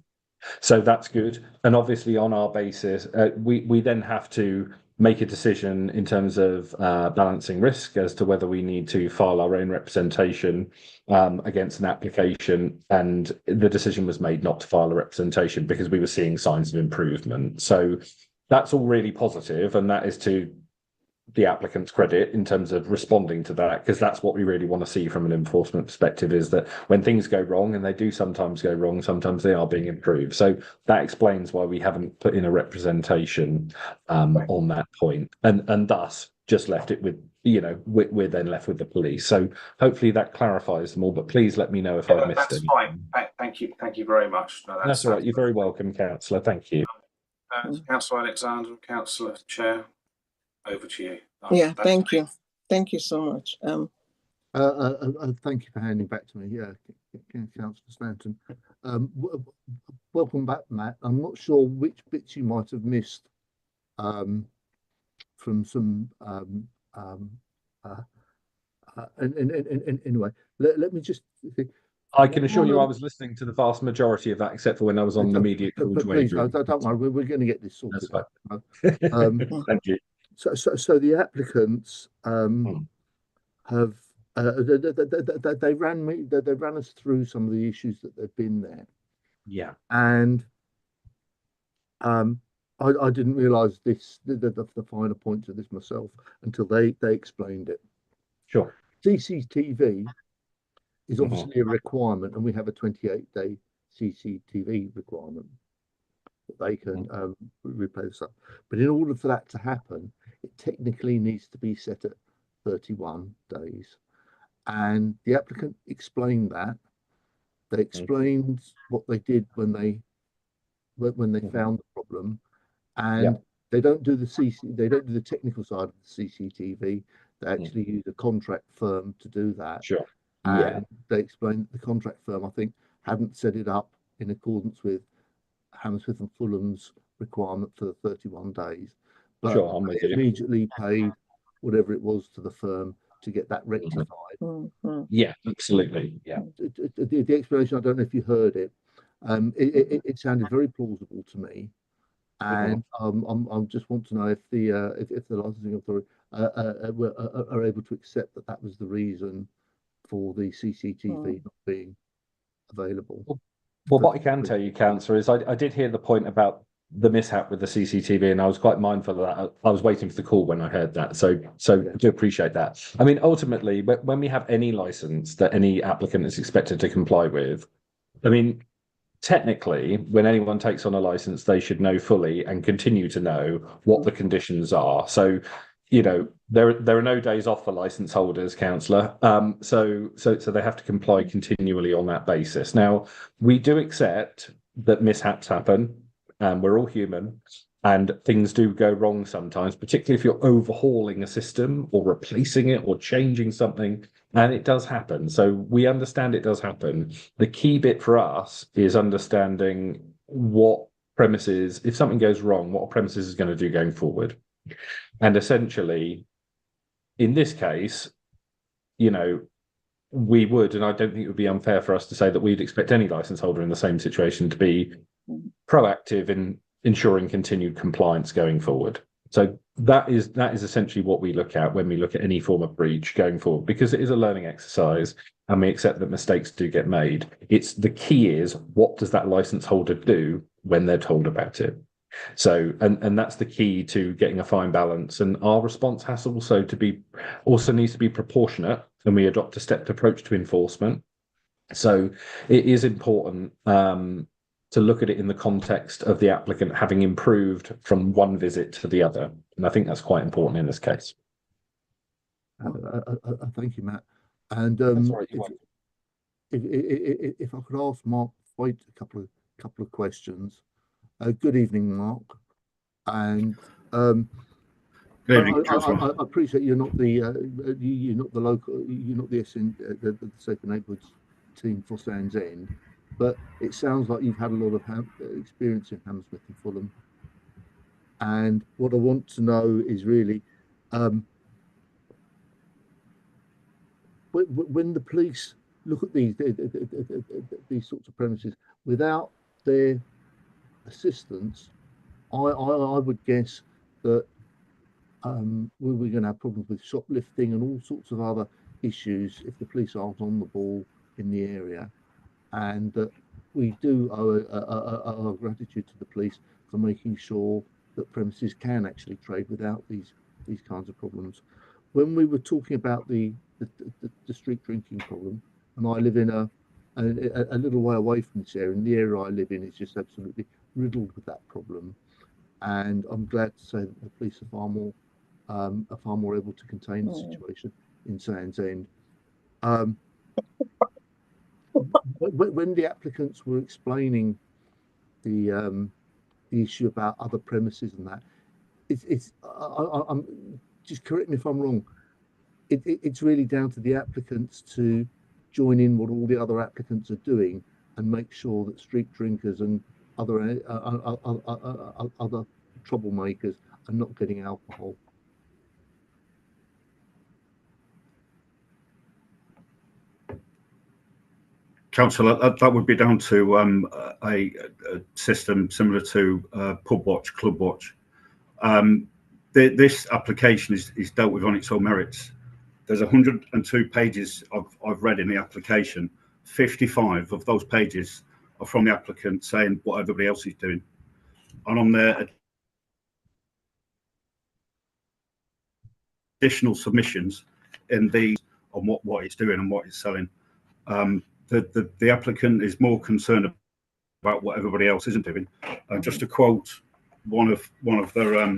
So that's good. And obviously on our basis, we then have to make a decision in terms of balancing risk as to whether we need to file our own representation against an application. And the decision was made not to file a representation because we were seeing signs of improvement. So that's all really positive, and that is to the applicant's credit in terms of responding to that, because that's what we really want to see from an enforcement perspective, is that when things go wrong, and they do sometimes go wrong, sometimes they are being improved. So that explains why we haven't put in a representation on that point, and thus just left it with, we're then left with the police. So hopefully that clarifies them all, but please let me know if I've missed anything. That's fine. Thank you very much. No, that's all right. You're very welcome, Councillor. Thank you. Councillor Alexander, Councillor Chair. Over to you. Yeah, thank you. Thank you so much. Thank you for handing back to me. Yeah, Councillor Stanton. Welcome back, Matt. I'm not sure which bits you might have missed from some. Anyway, let me just. I can assure you I was listening to the vast majority of that, except for when I was on the immediate call to Please, don't worry, we're going to get this sorted. Thank you. So the applicants have they ran us through some of the issues that they've been there. Yeah, and I didn't realise the finer points of this myself until they explained it. Sure. CCTV is obviously a requirement, and we have a 28-day CCTV requirement that they can replay the stuff. But in order for that to happen, it technically needs to be set at 31 days. And the applicant explained that. They explained what they did when they found the problem, and they don't do the technical side of the CCTV. They actually use a contract firm to do that. Sure. And they explained that the contract firm, I think, hadn't set it up in accordance with Hammersmith and Fulham's requirement for the 31 days. But they immediately paid whatever it was to the firm to get that rectified. Yeah, absolutely. Yeah. The explanation, I don't know if you heard it. It sounded very plausible to me, and I just want to know if the licensing authority are able to accept that was the reason for the CCTV not being available. Well, what I can tell you, Councillor, is I did hear the point about the mishap with the CCTV, and I was quite mindful of that. I was waiting for the call when I heard that, so I do appreciate that. I mean, ultimately, when we have any license that any applicant is expected to comply with, I mean, technically, when anyone takes on a license, they should know fully and continue to know what the conditions are. So, there are no days off for license holders, Councillor. So they have to comply continually on that basis. Now, we do accept that mishaps happen. We're all human. And things do go wrong sometimes, particularly if you're overhauling a system or replacing it or changing something. And it does happen. So we understand it does happen. The key bit for us is understanding what premises, if something goes wrong, what a premises is going to do going forward. And essentially, in this case, you know, we would, and I don't think it would be unfair for us to say that we'd expect any license holder in the same situation to be proactive in ensuring continued compliance going forward. So that is essentially what we look at when we look at any form of breach going forward, because it is a learning exercise and we accept that mistakes do get made. It's the key is, what does that license holder do when they're told about it? So, and that's the key to getting a fine balance. And our response has also needs to be proportionate, and we adopt a stepped approach to enforcement. So it is important to look at it in the context of the applicant having improved from one visit to the other. And I think that's quite important in this case. Thank you, Matt. And if I could ask Mark White a couple of questions. Good evening, Mark. And good evening, I appreciate you're not the local, you're not the Safer Neighbourhoods team for Sands End, but it sounds like you've had a lot of experience in Hammersmith and Fulham. And what I want to know is really, when the police look at these sorts of premises without their assistance, I would guess that we're going to have problems with shoplifting and all sorts of other issues if the police aren't on the ball in the area, and that we do owe our gratitude to the police for making sure that premises can actually trade without these kinds of problems. When we were talking about the street drinking problem, and I live in a little way away from this area, and the area I live in is just absolutely riddled with that problem. And I'm glad to say that the police are far more able to contain the situation in Sands End. When the applicants were explaining the issue about other premises and that, I'm just, correct me if I'm wrong, it's really down to the applicants to join in what all the other applicants are doing and make sure that street drinkers and other troublemakers are not getting alcohol. Councillor, that would be down to a system similar to Pub Watch, Club Watch. This application is dealt with on its own merits. There's 102 pages I've read in the application. 55 of those pages are from the applicant saying what everybody else is doing. And on their additional submissions in these on what it's doing and what it's selling, the applicant is more concerned about what everybody else isn't doing. Just to quote one of their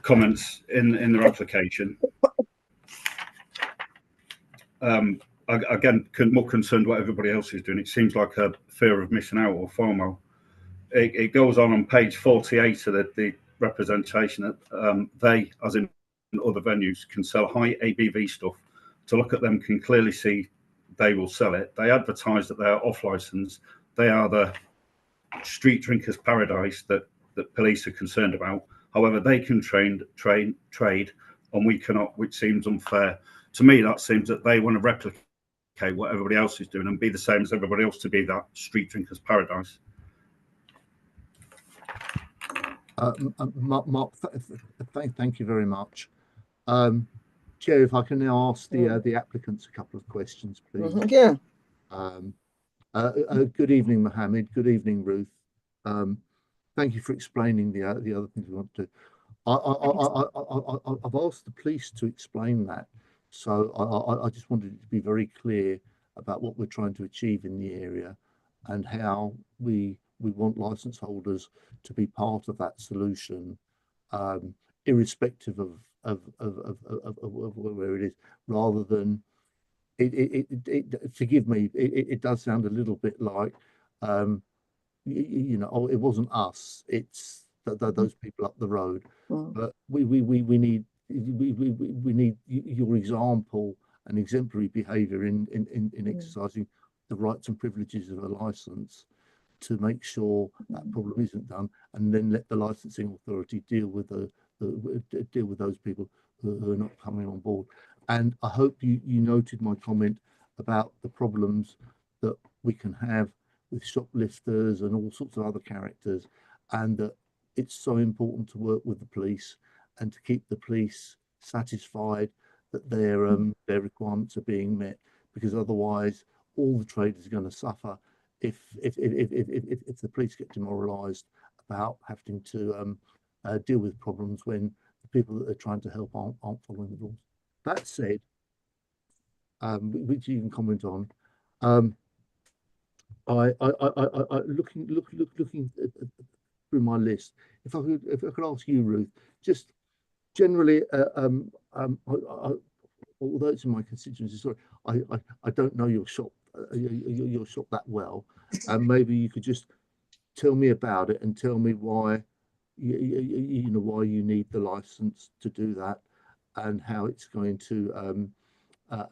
comments in their application. Again, more concerned what everybody else is doing. It seems like a fear of missing out or FOMO. It goes on page 48 of the representation that they, as in other venues, can sell high ABV stuff. To look at them can clearly see they will sell it. They advertise that they are off license. They are the street drinkers' paradise that police are concerned about. However, they can trade, and we cannot, which seems unfair. To me, that seems that they want to replicate what everybody else is doing and be the same as everybody else to be that street drinkers' paradise. Mark, thank you very much. Chair, if I can now ask the applicants a couple of questions, please. Yeah. Good evening, Mohammed. Good evening, Ruth. Thank you for explaining the other things we want to do. I've asked the police to explain that, so I just wanted it to be very clear about what we're trying to achieve in the area and how we want license holders to be part of that solution, irrespective of where it is, rather than forgive me, it does sound a little bit like it wasn't us, it's those people up the road. But we need your example and exemplary behaviour in exercising the rights and privileges of a licence to make sure that problem isn't done, and then let the licensing authority deal with those people who are not coming on board. And I hope you noted my comment about the problems that we can have with shoplifters and all sorts of other characters, and that it's so important to work with the police and to keep the police satisfied that their requirements are being met, because otherwise all the traders are going to suffer if the police get demoralised about having to deal with problems when the people that they're trying to help aren't following the rules. That said, which you can comment on, I looking through my list, if I could ask you, Ruth, just generally, although it's in my constituency, sorry, I don't know your shop that well, and maybe you could just tell me about it and tell me why why you need the license to do that, and how it's going to and how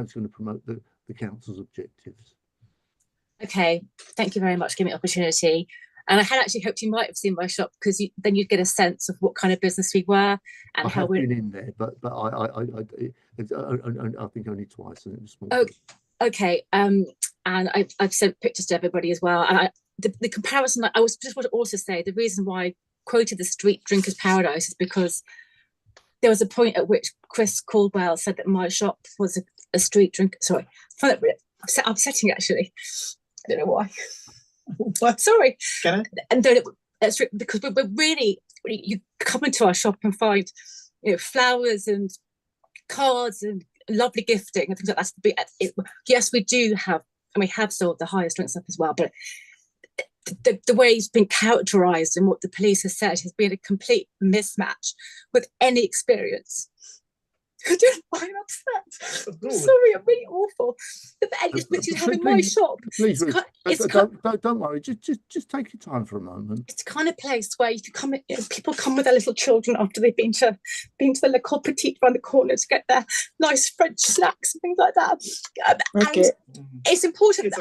it's going to promote the council's objectives. Okay, thank you very much for giving me the opportunity. And I had actually hoped you might have seen my shop, because then you'd get a sense of what kind of business we were and I how have we're been in there, but I think only twice, and it was small. Oh, okay. And I've sent pictures to everybody as well. And the comparison, I was just want to also say, the reason why I quoted the street drinkers paradise is because there was a point at which Chris Caldwell said that my shop was a street drink. Sorry, I find that upsetting, actually. I don't know why. What? Sorry. Can I? And then because we're really, you come into our shop and find, flowers and cards and lovely gifting and things like that. Yes, we do have, and we have sold the highest drink stuff as well, but the way it's been characterised and what the police have said has been a complete mismatch with any experience. I don't know why I'm upset. I'm sorry, I'm really awful. But you have in my shop. Please, don't worry. Just take your time for a moment. It's the kind of place where you can come. People come with their little children after they've been to the Le Petit around the corner to get their nice French snacks and things like that. Okay. And it's important.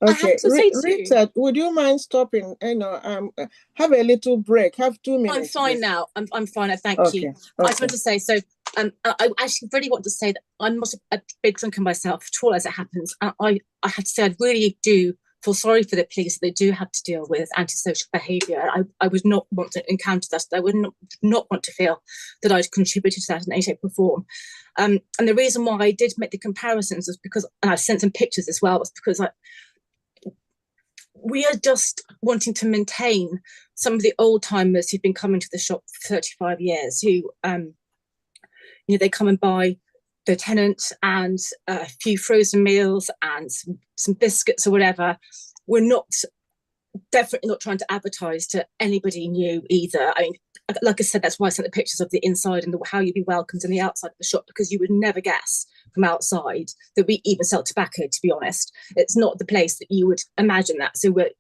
Okay, Richard, would you mind stopping? Have a little break. Have 2 minutes. I'm fine now. I'm fine. Thank you. I just want to say so. I actually really want to say that I'm not a big drinker myself at all, as it happens. And I have to say, I really do feel sorry for the police that they do have to deal with antisocial behaviour. I would not want to encounter that. I would not want to feel that I'd contributed to that in any shape or form. And the reason why I did make the comparisons was because, and I've sent some pictures as well, was because we are just wanting to maintain some of the old timers who've been coming to the shop for 35 years, who they come and buy the tenant and a few frozen meals and some biscuits or whatever. We're definitely not trying to advertise to anybody new either. I mean, like I said, that's why I sent the pictures of the inside and how you'd be welcomed in the outside of the shop, because you would never guess from outside that we even sell tobacco, to be honest. It's not the place that you would imagine that. So we're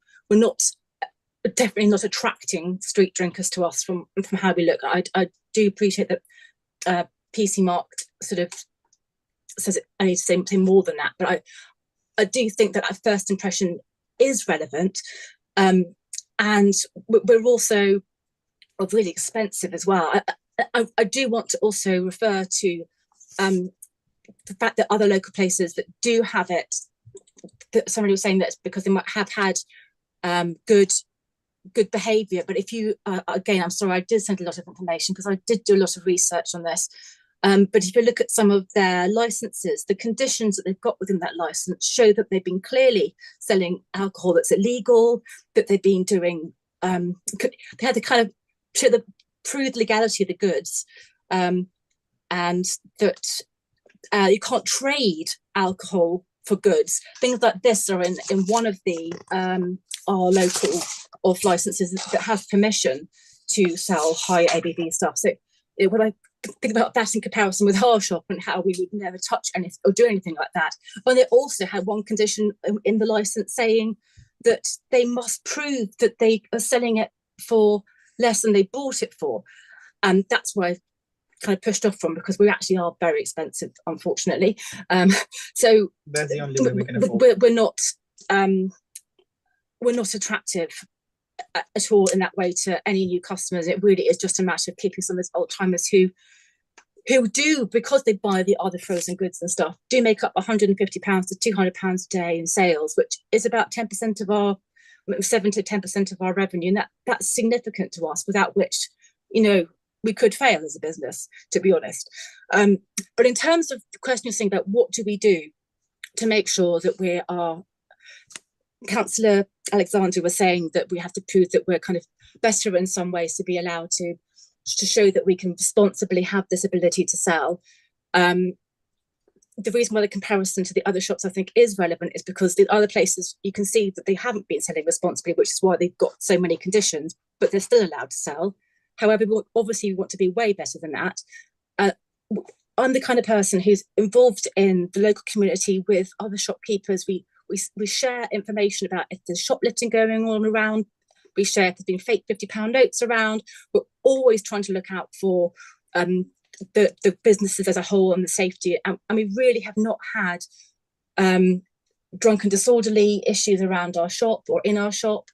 definitely not attracting street drinkers to us from how we look. I do appreciate that PC Mark sort of says I need to say more than that, but I do think that first impression is relevant, and we're also really expensive as well. I do want to also refer to the fact that other local places that do have it, that somebody was saying that's because they might have had good behaviour. But if you again, I'm sorry, I did send a lot of information because I did do a lot of research on this. But if you look at some of their licenses, the conditions that they've got within that license show that they've been clearly selling alcohol that's illegal, that they've been doing, they had to kind of prove the legality of the goods, and that you can't trade alcohol for goods. Things like this are in one of the our local licenses that have permission to sell high ABV stuff. So when I think about that in comparison with our shop and how we would never touch anything or do anything like that. But they also had one condition in the license saying that they must prove that they are selling it for less than they bought it for. And that's why I kind of pushed off from, because we actually are very expensive, unfortunately. So that's the only way we can afford. We're not attractive at all in that way to any new customers. It really is just a matter of keeping some of those old timers who do, because they buy the other frozen goods and stuff, do make up £150 to £200 a day in sales, which is about 10% of our 7 to 10% of our revenue, and that's significant to us, without which, you know, we could fail as a business, to be honest. But in terms of the question you're saying about what do we do to make sure that we are, Councillor Alexander was saying that we have to prove that we're kind of better in some ways to be allowed to show that we can responsibly have this ability to sell. The reason why the comparison to the other shops I think is relevant is because the other places, you can see that they haven't been selling responsibly, which is why they've got so many conditions, but they're still allowed to sell. However, obviously we want to be way better than that. I'm the kind of person who's involved in the local community with other shopkeepers. We share information about if there's shoplifting going on around. We share if there's been fake £50 notes around. We're always trying to look out for the businesses as a whole and the safety. And we really have not had drunken disorderly issues around our shop or in our shop.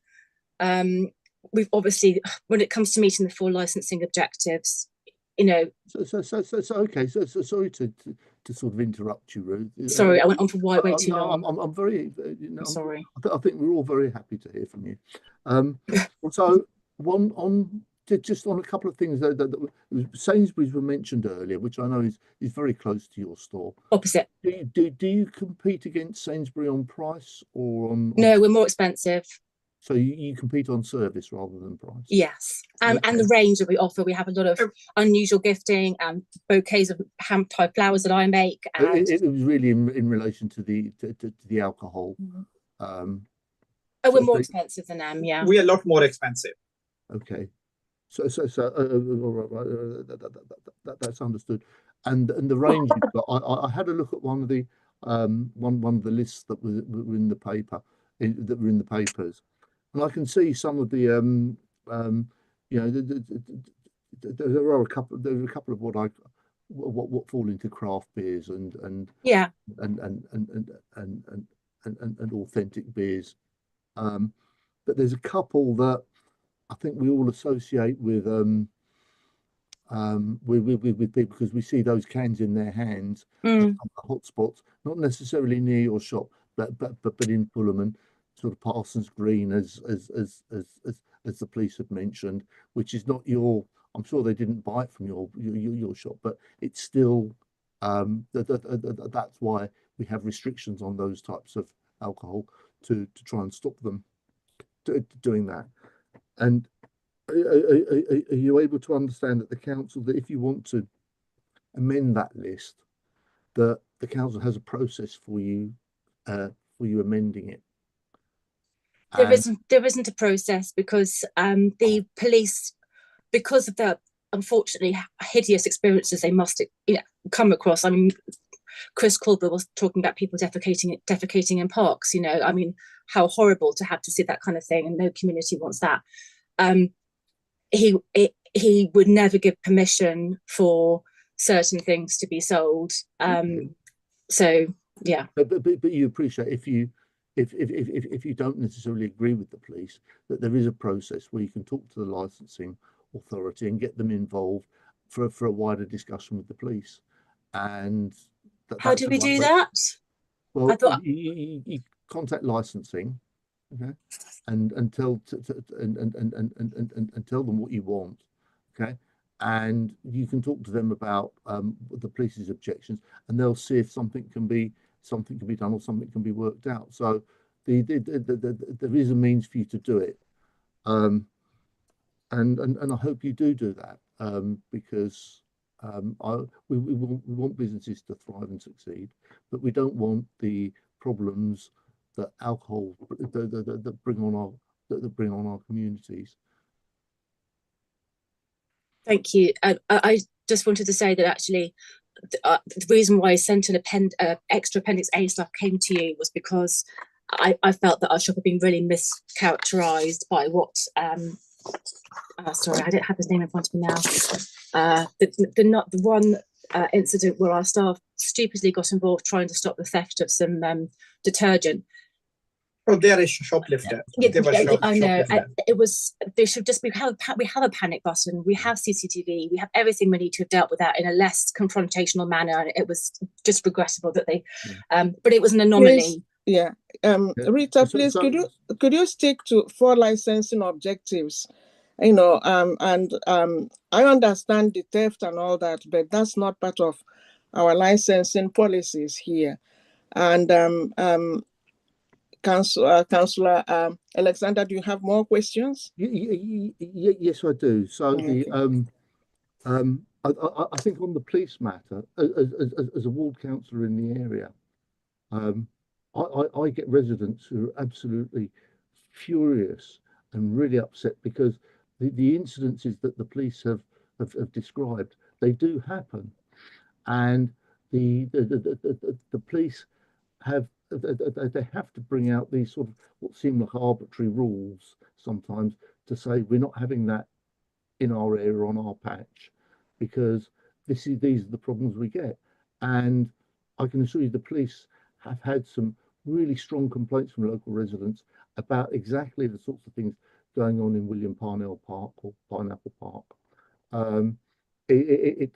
We've obviously, when it comes to meeting the full licensing objectives, you know. Okay. So sorry to sort of interrupt you, Ruth. Sorry, I went on for way too long. I'm very. Sorry. I think we're all very happy to hear from you. So just on a couple of things that Sainsbury's were mentioned earlier, which I know is very close to your store. Opposite. Do you compete against Sainsbury on price or on? No, we're more expensive. So you compete on service rather than price? Yes, and the range that we offer, we have a lot of unusual gifting and bouquets of hand-tied flowers that I make. And it was really in relation to the alcohol. We're more expensive than them. Yeah, we're a lot more expensive. Okay, so that's understood. And the range you've got, I had a look at one of the lists that were in the paper, that were in the papers. And I can see some of the, you know, there are a couple of what fall into craft beers and authentic beers, but there's a couple that I think we all associate with people because we see those cans in their hands, the hotspots, not necessarily near your shop, but in Fulham and sort of Parsons Green, as the police have mentioned, which is not your. I'm sure they didn't buy it from your shop, but it's still. That's why we have restrictions on those types of alcohol to try and stop them doing that. And are you able to understand that the council, that if you want to amend that list, that the council has a process for you amending it? There isn't a process because the police, because of the unfortunately hideous experiences they must come across. I mean, Chris Colbert was talking about people defecating in parks. You know, I mean, how horrible to have to see that kind of thing, and no community wants that. He would never give permission for certain things to be sold. So yeah. But you appreciate if you don't necessarily agree with the police, that there is a process where you can talk to the licensing authority and get them involved for a wider discussion with the police. And how do we do that? Well, you contact licensing, okay, and tell them what you want, okay, and you can talk to them about the police's objections, and they'll see if something can be done or something can be worked out. So there is a means for you to do it, and I hope you do that, because we want businesses to thrive and succeed, but we don't want the problems that alcohol that bring on our communities. Thank you. I just wanted to say that actually the reason why I sent an extra Appendix A stuff came to you was because I felt that our shop had been really mischaracterised by what sorry, I don't have his name in front of me now. The one incident where our staff stupidly got involved trying to stop the theft of some detergent. Oh, they're a shoplifter. I know. It was. They should just. We have a panic button. We have CCTV. We have everything we need to have dealt with that in a less confrontational manner. And it was just regrettable that they. But it was an anomaly. Please, Rita, please, could you stick to 4 licensing objectives? You know, and I understand the theft and all that, but that's not part of our licensing policies here. And Councillor Alexander, do you have more questions? Yes, I do. So okay. I think on the police matter, as a ward councillor in the area, I get residents who are absolutely furious and really upset because the incidences that the police have described, they do happen, and the police they have to bring out these sort of what seem like arbitrary rules sometimes to say we're not having that in our area on our patch because these are the problems we get. And I can assure you the police have had some really strong complaints from local residents about exactly the sorts of things going on in William Parnell Park or Pineapple Park. It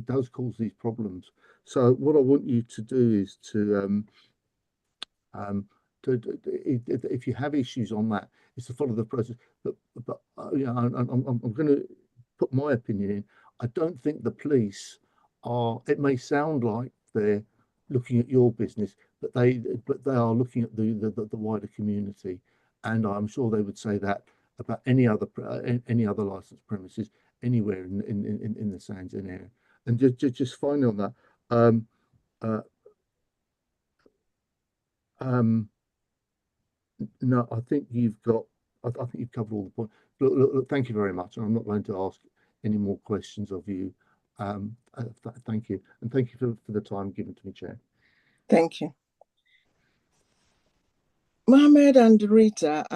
does cause these problems. So what I want you to do is to if you have issues on that, is to follow the process. But you know, I'm going to put my opinion in. I don't think the police are. It may sound like they're looking at your business, but they are looking at the wider community, and I'm sure they would say that about any other licensed premises anywhere in the Sands End area. And just finally on that, no, I think you've got. I think you've covered all the points. Look, thank you very much. And I'm not going to ask any more questions of you. Thank you, and thank you for the time given to me, Chair. Thank you, Mohammed and Rita.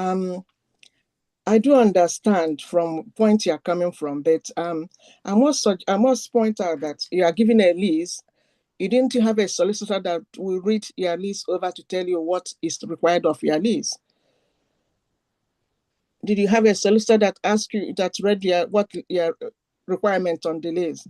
I do understand from point you're coming from, but I must point out that you are giving a lease. You didn't have a solicitor that will read your lease over to tell you what is required of your lease. Did you have a solicitor that asked you, that read what your requirement on the lease?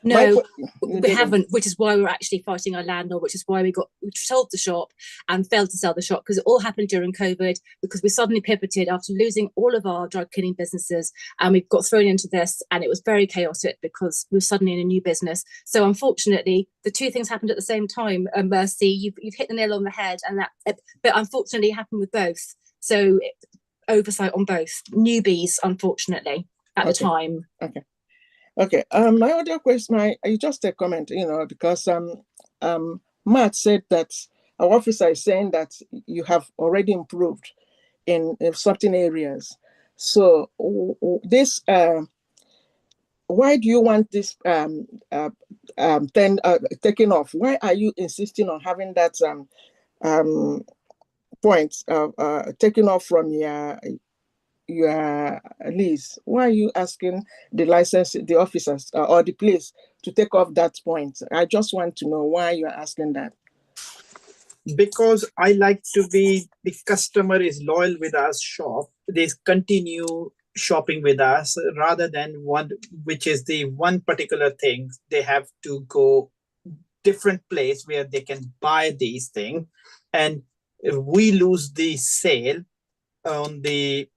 No, we haven't, which is why we're actually fighting our landlord, which is why we sold the shop and failed to sell the shop, because it all happened during COVID, because we suddenly pivoted after losing all of our drug cleaning businesses, and we got thrown into this, and it was very chaotic because we were suddenly in a new business. So unfortunately, the two things happened at the same time. Mercy, you've hit the nail on the head, and but unfortunately it happened with both. So oversight on both. Newbies, unfortunately, at the time. Okay. My other question, just a comment, you know, because Matt said that our officer is saying that you have already improved in certain areas. So this, why do you want this taken off? Why are you insisting on having that point taken off from your lease? Why are you asking the officers or the police to take off that point? I just want to know why you're asking that. Because I like to be, the customer is loyal with our shop. They continue shopping with us rather than one, which is the one particular thing. They have to go different place where they can buy these things. And if we lose the sale on the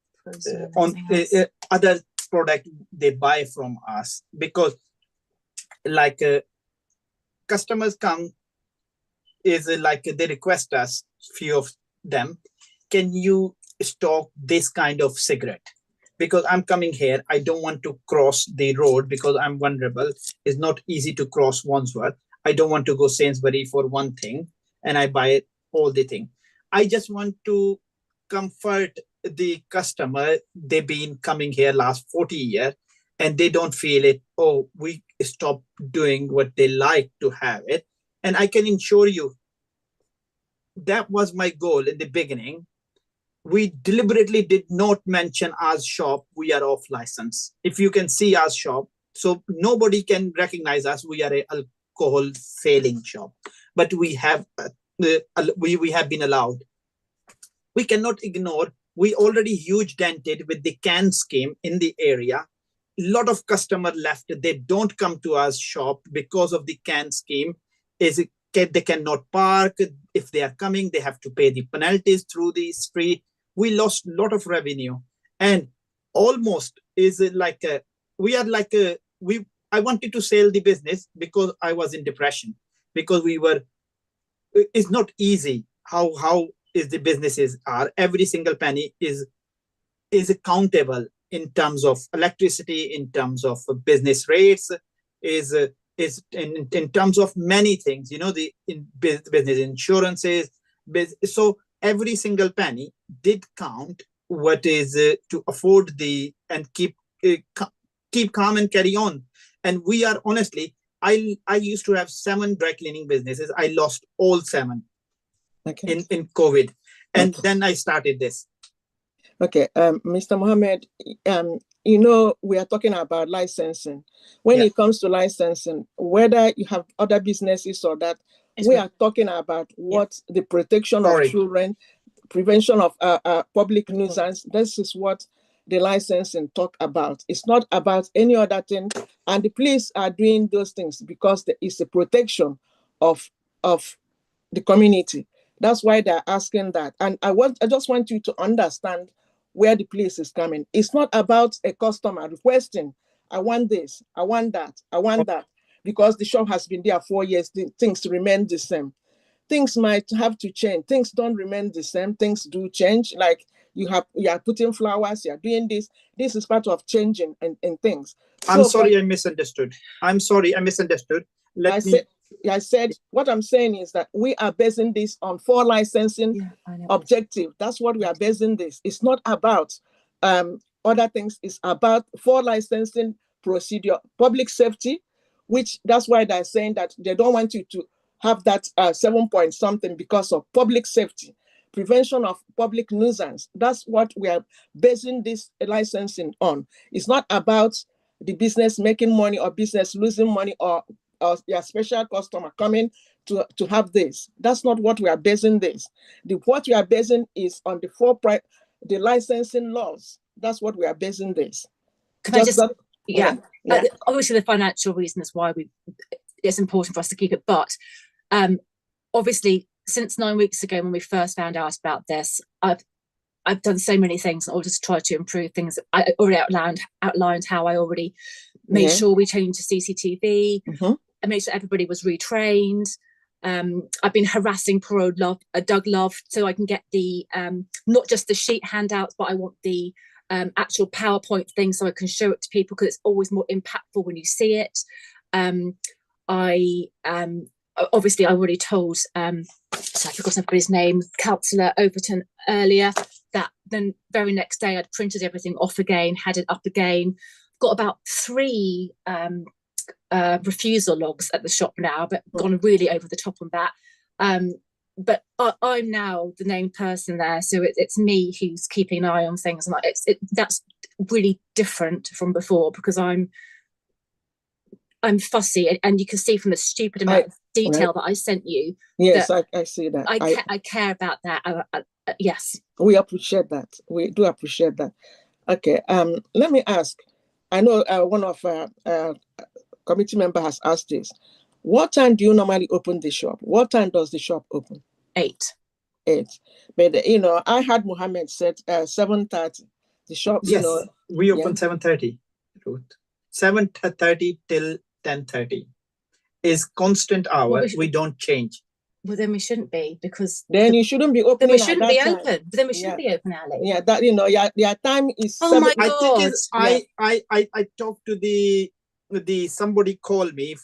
other product they buy from us, because like customers come, is like they request us, few of them, can you stock this kind of cigarette? Because I'm coming here, I don't want to cross the road because I'm vulnerable. It's not easy to cross Wandsworth. I don't want to go Sainsbury for one thing and I buy all the thing. I just want to comfort the customer. They've been coming here last 40 years. and they don't feel it, oh, we stop doing what they like to have it. And I can assure you, that was my goal in the beginning. We deliberately did not mention our shop, we are off license. If you can see our shop, so nobody can recognize us, we are an alcohol selling shop, but we have been allowed. We cannot ignore, we already huge dented with the can scheme in the area. A lot of customer left, they don't come to our shop because of the can scheme. They cannot park. If they are coming, they have to pay the penalties through the street. We lost a lot of revenue, and almost is like a, I wanted to sell the business because I was in depression, because it's not easy how is the businesses are. Every single penny is accountable in terms of electricity, in terms of business rates, is in terms of many things, the business insurances. So every single penny did count, what is to afford and keep calm and carry on. And we are honestly, I used to have 7 dry cleaning businesses. I lost all 7 in COVID. And then I started this. Okay, Mr. Mohammed, we are talking about licensing. When it comes to licensing, whether you have other businesses or that, we are talking about what the protection of children, prevention of public nuisance. This is what the licensing talk about. It's not about any other thing. And the police are doing those things because there is a protection of the community. That's why they're asking that. And I just want you to understand where the police is coming. It's not about a customer requesting, I want this, I want that, I want that, because the shop has been there 4 years, things remain the same. Things might have to change. Things don't remain the same. Things do change. Like you are putting flowers, you are doing this. This is part of changing and things. I'm sorry, I misunderstood. I'm sorry, I misunderstood. I said, what I'm saying is that we are basing this on 4 licensing objective. That's what we are basing this. It's not about other things. It's about 4 licensing procedure, public safety, which that's why they're saying that they don't want you to have that 7 point something because of public safety, prevention of public nuisance. That's what we are basing this licensing on. It's not about the business making money or business losing money or your special customer coming to have this. That's not what we are basing this. What we are basing is on the licensing laws. That's what we are basing this. Obviously the financial reason is why it's important for us to keep it, but obviously since 9 weeks ago when we first found out about this, I've done so many things in order to try to improve things. I already outlined how I already made sure we changed to CCTV. I made sure everybody was retrained. I've been harassing poor old Doug Love so I can get the not just the sheet handouts, but I want the actual PowerPoint thing so I can show it to people, because it's always more impactful when you see it. Obviously I already told I forgot everybody's name, Councillor Overton earlier, that then very next day I'd printed everything off again, had it up again. Got about 3 refusal logs at the shop now, but gone really over the top on that. But I'm now the named person there, so it's me who's keeping an eye on things, and that's really different from before, because I'm fussy, and you can see from the stupid amount of detail that I sent you. Yes, I see that. I care about that. Yes, we appreciate that. We do appreciate that. Okay. Let me ask. I know one of committee member has asked this. What time do you normally open the shop? What time does the shop open? 8. But I heard Mohammed said 7:30. The shop. Yes, we open 7:30. 7:30 till 10:30 is constant hour. We don't change. Well, then we shouldn't be, because then you shouldn't be open. Then we shouldn't be open. But then we shouldn't be open, Ali. Yeah, that your time is. Oh my God! I talked to the somebody called me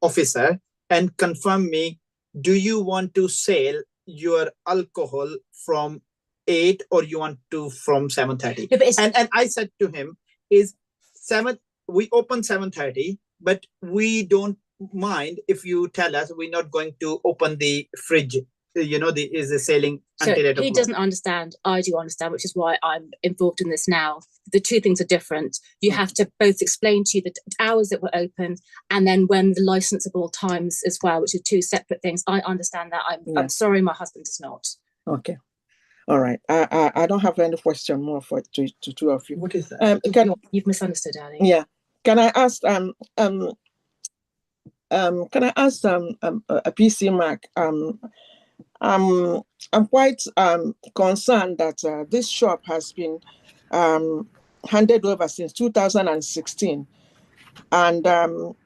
officer and confirmed me. Do you want to sell your alcohol from 8 or you want to from 7:30? Yeah, and I said to him, is 7 we open 7:30, but we don't mind if you tell us we're not going to open the fridge, is the sailing until 8 o'clock. He doesn't understand. I do understand, which is why I'm involved in this now. The two things are different. You have to both explain to you the hours that were open and then when the licensable times as well, which are two separate things. I understand that. I'm sorry, my husband does not. Okay. All right. I don't have any question more to two of you. What is that? You've misunderstood, Ali. Yeah. Can I ask a PC Mac? I'm quite concerned that this shop has been handed over since 2016, and no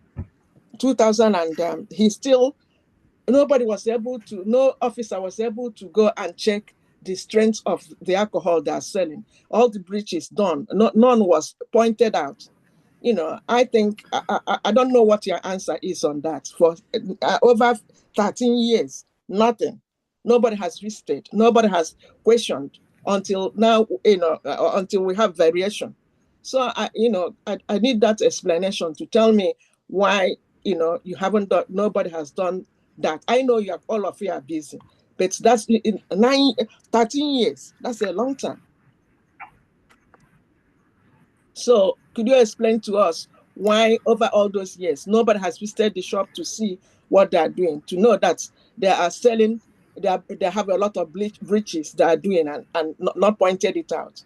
officer was able to go and check the strength of the alcohol they are selling. All the breaches done, none was pointed out. I think, I don't know what your answer is on that. For over 13 years, nothing. Nobody has visited. Nobody has questioned until now, until we have variation. So, I need that explanation to tell me why, you haven't done, nobody has done that. I know all of you are busy, but that's in 13 years. That's a long time. So could you explain to us why over all those years, nobody has visited the shop to see what they are doing, to know that they are selling, they have a lot of breaches they are doing and not pointed it out?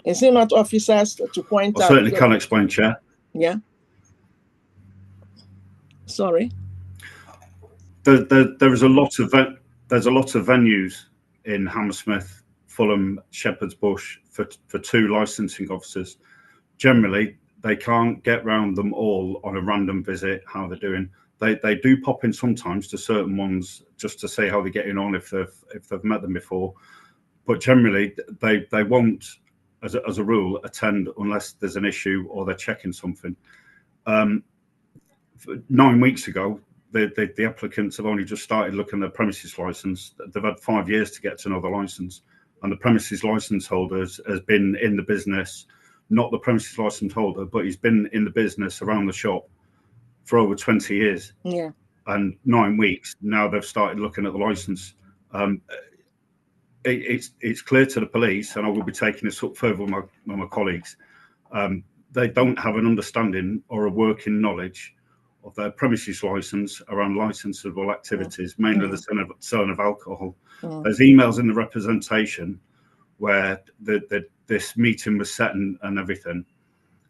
Is it not officers to point out? I certainly can explain, Chair. Yeah. Sorry. There's a lot of venues in Hammersmith, Fulham, Shepherd's Bush for two licensing officers. Generally, they can't get round them all on a random visit, how they're doing. They do pop in sometimes to certain ones just to see how they're getting on if they've met them before. But generally, they won't, as a rule, attend unless there's an issue or they're checking something. 9 weeks ago, the applicants have only just started looking at their premises license. They've had 5 years to get to know the license, and the premises license holder has been in the business, not the premises license holder, but he's been in the business around the shop for over 20 years. Yeah. And 9 weeks now they've started looking at the license. It's clear to the police, and I will be taking this up further with my colleagues. They don't have an understanding or a working knowledge of their premises license around licensable activities, mainly the selling of alcohol. There's emails in the representation where this meeting was set and everything,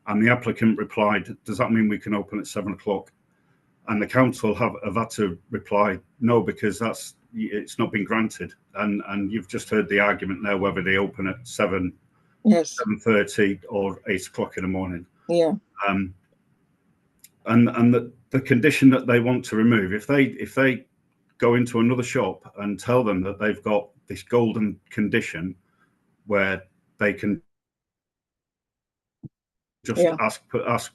and the applicant replied, "Does that mean we can open at 7 o'clock?" And the council have had to reply, "No, because it's not been granted." And you've just heard the argument there whether they open at 7, 7:30 or 8 o'clock in the morning. Yeah. And the condition that they want to remove, if they go into another shop and tell them that they've got this golden condition where they can just ask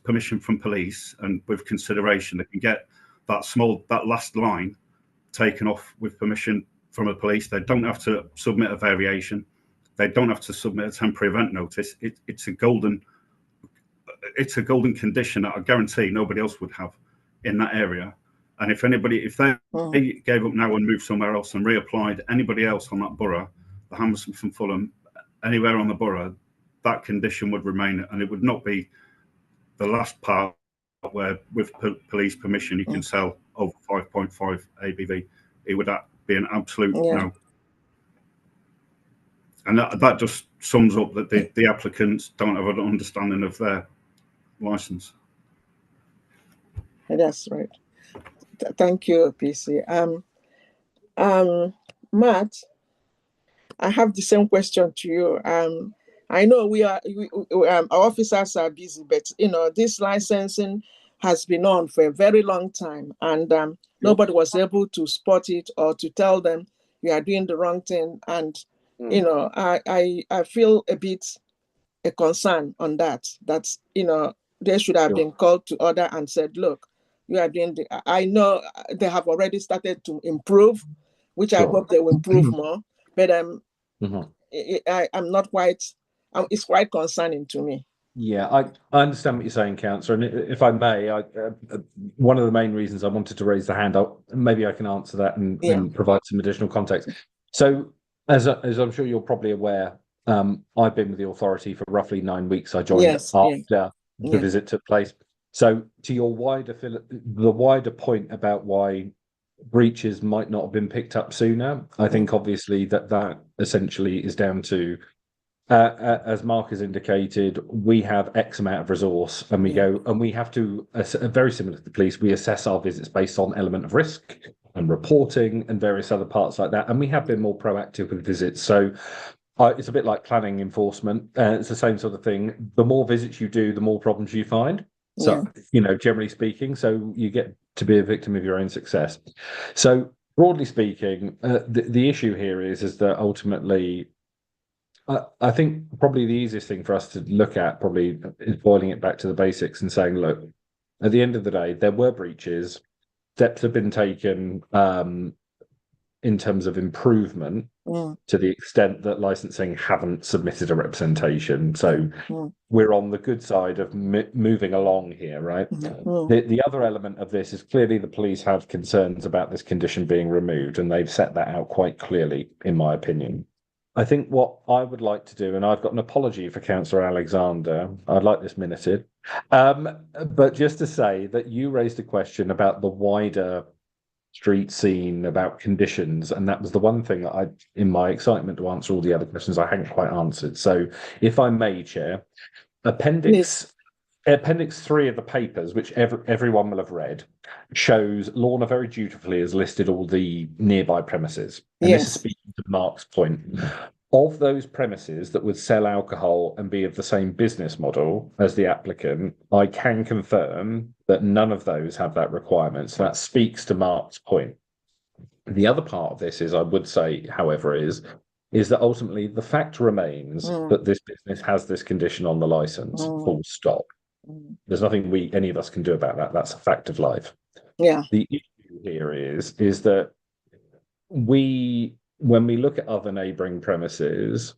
permission from police, and with consideration they can get that last line taken off with permission from the police. They don't have to submit a variation. They don't have to submit a temporary event notice. It's a golden condition that I guarantee nobody else would have in that area. And if they gave up now and moved somewhere else and reapplied, anybody else on that borough, the Hammersmith and Fulham, anywhere on the borough, that condition would remain, and it would not be the last part where with police permission you can sell over 5.5 ABV. It would be an absolute no. And that just sums up that the applicants don't have an understanding of their license. That's right. Thank you, PC. Matt, I have the same question to you. I know our officers are busy, but this licensing has been on for a very long time, and nobody was able to spot it or to tell them you are doing the wrong thing. And I feel a bit a concern on that. That's they should have been called to order and said, look, you are doing I know they have already started to improve, which I hope they will improve more. But I'm not quite. It's quite concerning to me. Yeah, I understand what you're saying, Councillor. And if I may, one of the main reasons I wanted to raise the hand, maybe I can answer that and provide some additional context. So, as I'm sure you're probably aware, I've been with the authority for roughly 9 weeks. I joined after the visit took place. So, to your the wider point about why breaches might not have been picked up sooner, I think obviously that essentially is down to, as Mark has indicated, we have X amount of resource, and we go and we have to, very similar to the police, we assess our visits based on element of risk and reporting and various other parts like that. And we have been more proactive with visits. So it's a bit like planning enforcement. It's the same sort of thing. The more visits you do, the more problems you find. So, generally speaking, so you get to be a victim of your own success. So broadly speaking, the issue here is that ultimately, I think probably the easiest thing for us to look at probably is boiling it back to the basics and saying, look, at the end of the day, there were breaches. Steps have been taken in terms of improvement to the extent that licensing haven't submitted a representation. So we're on the good side of moving along here, right? The other element of this is clearly the police have concerns about this condition being removed, and they've set that out quite clearly, in my opinion. I think what I would like to do, and I've got an apology for Councillor Alexander, I'd like this minuted, but just to say that you raised a question about the wider street scene, about conditions, and that was the one thing that in my excitement to answer all the other questions, I hadn't quite answered. So if I may, Chair, Appendix 3 of the papers, which everyone will have read, shows Lorna very dutifully has listed all the nearby premises. And this is speaking to Mark's point. Of those premises that would sell alcohol and be of the same business model as the applicant, I can confirm that none of those have that requirement. So that speaks to Mark's point. The other part of this is, I would say, however, is that ultimately the fact remains that this business has this condition on the license, full stop. There's nothing any of us can do about that. That's a fact of life. Yeah. The issue here is that when we look at other neighbouring premises,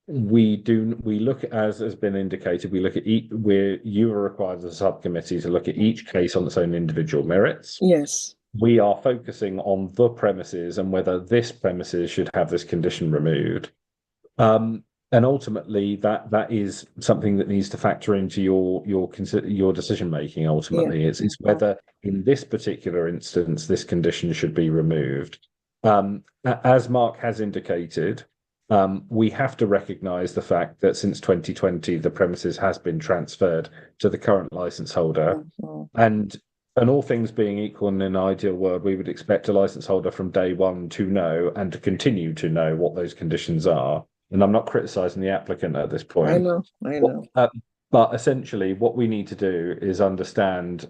we look at, as has been indicated, we look at you are required as a subcommittee to look at each case on its own individual merits. Yes. We are focusing on the premises and whether this premises should have this condition removed. And ultimately, that is something that needs to factor into your decision making. Ultimately, it's whether in this particular instance this condition should be removed. As Mark has indicated, we have to recognise the fact that since 2020 the premises has been transferred to the current licence holder, and all things being equal in an ideal world, we would expect a licence holder from day one to know and to continue to know what those conditions are. And I'm not criticising the applicant at this point. I know. But essentially, what we need to do is understand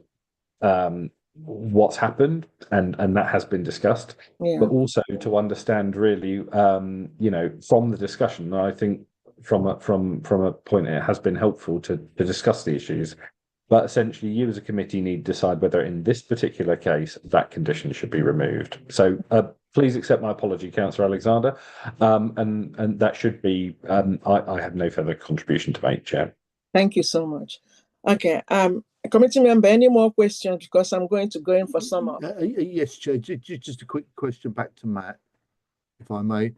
what's happened, and that has been discussed. But also to understand really, from the discussion, I think from a point it has been helpful to discuss the issues. But essentially, you as a committee need to decide whether in this particular case that condition should be removed. So please accept my apology, Councillor Alexander, and that should be. I have no further contribution to make, Chair. Thank you so much. Okay, committee member, any more questions? Because I'm going to go in for some. Yes, Chair. Just a quick question back to Matt, if I may.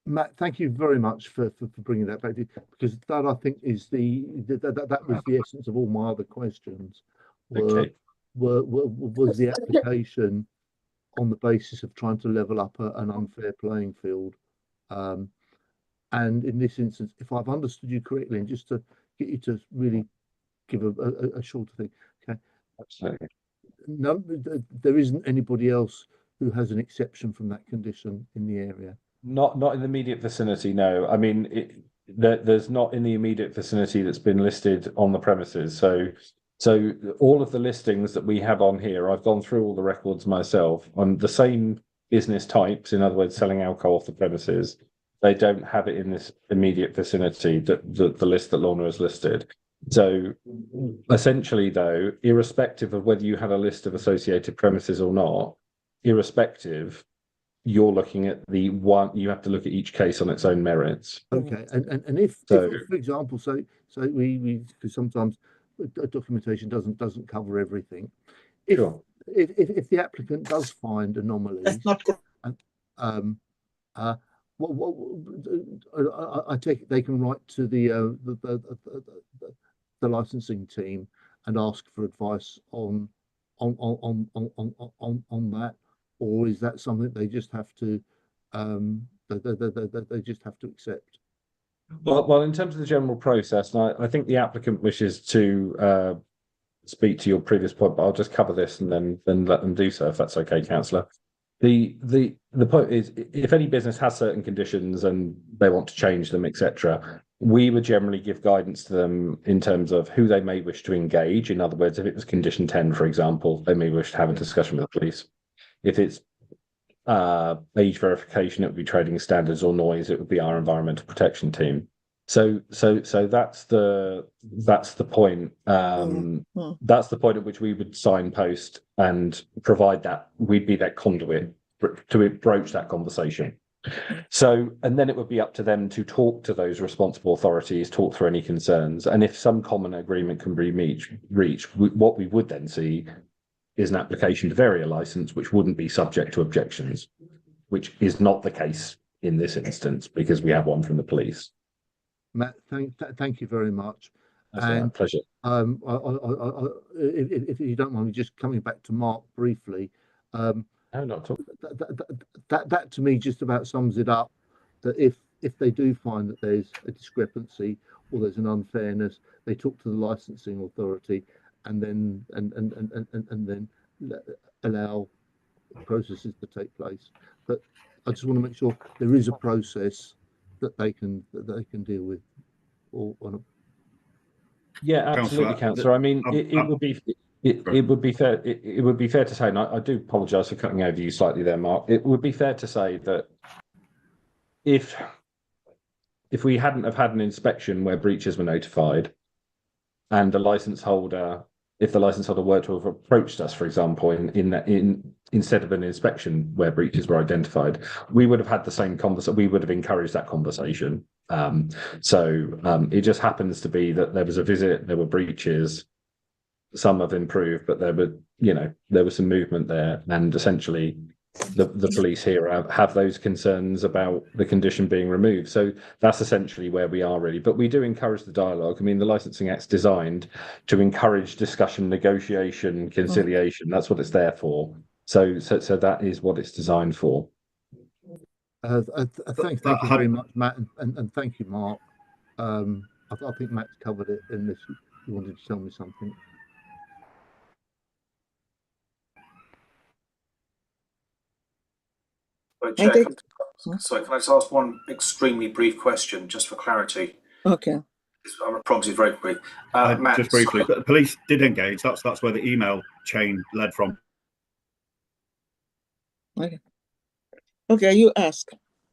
Matt, thank you very much for bringing that back, because that I think is that was the essence of all my other questions. Was the application on the basis of trying to level up an unfair playing field? And in this instance, if I've understood you correctly, and just to get you to really give a shorter thing, okay? Absolutely. No, there isn't anybody else who has an exception from that condition in the area. Not in the immediate vicinity, no. I mean, there's not in the immediate vicinity that's been listed on the premises. So all of the listings that we have on here, I've gone through all the records myself on the same business types, in other words, selling alcohol off the premises. They don't have it in this immediate vicinity, the list that Lorna has listed. So essentially, though, irrespective of whether you had a list of associated premises or not, irrespective, you're looking at the one. You have to look at each case on its own merits. Okay, and if for example, so we because sometimes documentation doesn't cover everything. If the applicant does find anomalies, that's not good. I take it they can write to the licensing team and ask for advice on that, or is that something they just have to they just have to accept? Well, in terms of the general process, and I think the applicant wishes to speak to your previous point, but I'll just cover this and then let them do so, if that's okay, Councillor. The point is, if any business has certain conditions and they want to change them, etc., we would generally give guidance to them in terms of who they may wish to engage. In other words, if it was condition 10, for example, they may wish to have a discussion with the police. If it's age verification, it would be trading standards, or noise, it would be our environmental protection team. So that's the point. That's the point at which we would signpost and provide that. We'd be that conduit to broach that conversation. So, and then it would be up to them to talk to those responsible authorities, talk through any concerns, and if some common agreement can be reached, what we would then see is an application to vary a license, which wouldn't be subject to objections, which is not the case in this instance because we have one from the police. Matt, thank you very much. And pleasure. If you don't mind me just coming back to Mark briefly, no, not at all. That to me just about sums it up. That if they do find that there's a discrepancy or there's an unfairness, they talk to the licensing authority and then allow processes to take place. But I just want to make sure there is a process that they can deal with. Yeah, absolutely, Councillor. I mean, it would be fair. It would be fair to say, and I do apologise for cutting over you slightly there, Mark. It would be fair to say that if we hadn't have had an inspection where breaches were notified, and the licence holder, if the licence holder were to have approached us, for example, in instead of an inspection where breaches were identified, we would have had the same conversation. We would have encouraged that conversation. It just happens to be that there was a visit, there were breaches, some have improved, but there was some movement there, and essentially the police here have those concerns about the condition being removed. So that's essentially where we are, really. But we do encourage the dialogue. I mean, the Licensing Act's designed to encourage discussion, negotiation, conciliation. That's what it's there for. So that is what it's designed for. Thank you very much, Matt, and thank you, Mark. I think Matt's covered it unless you wanted to tell me something. Chair, sorry, can I just ask one extremely brief question, just for clarity? Okay. I promise you very quickly. Matt, just briefly, the police did engage. That's where the email chain led from. Okay, you ask.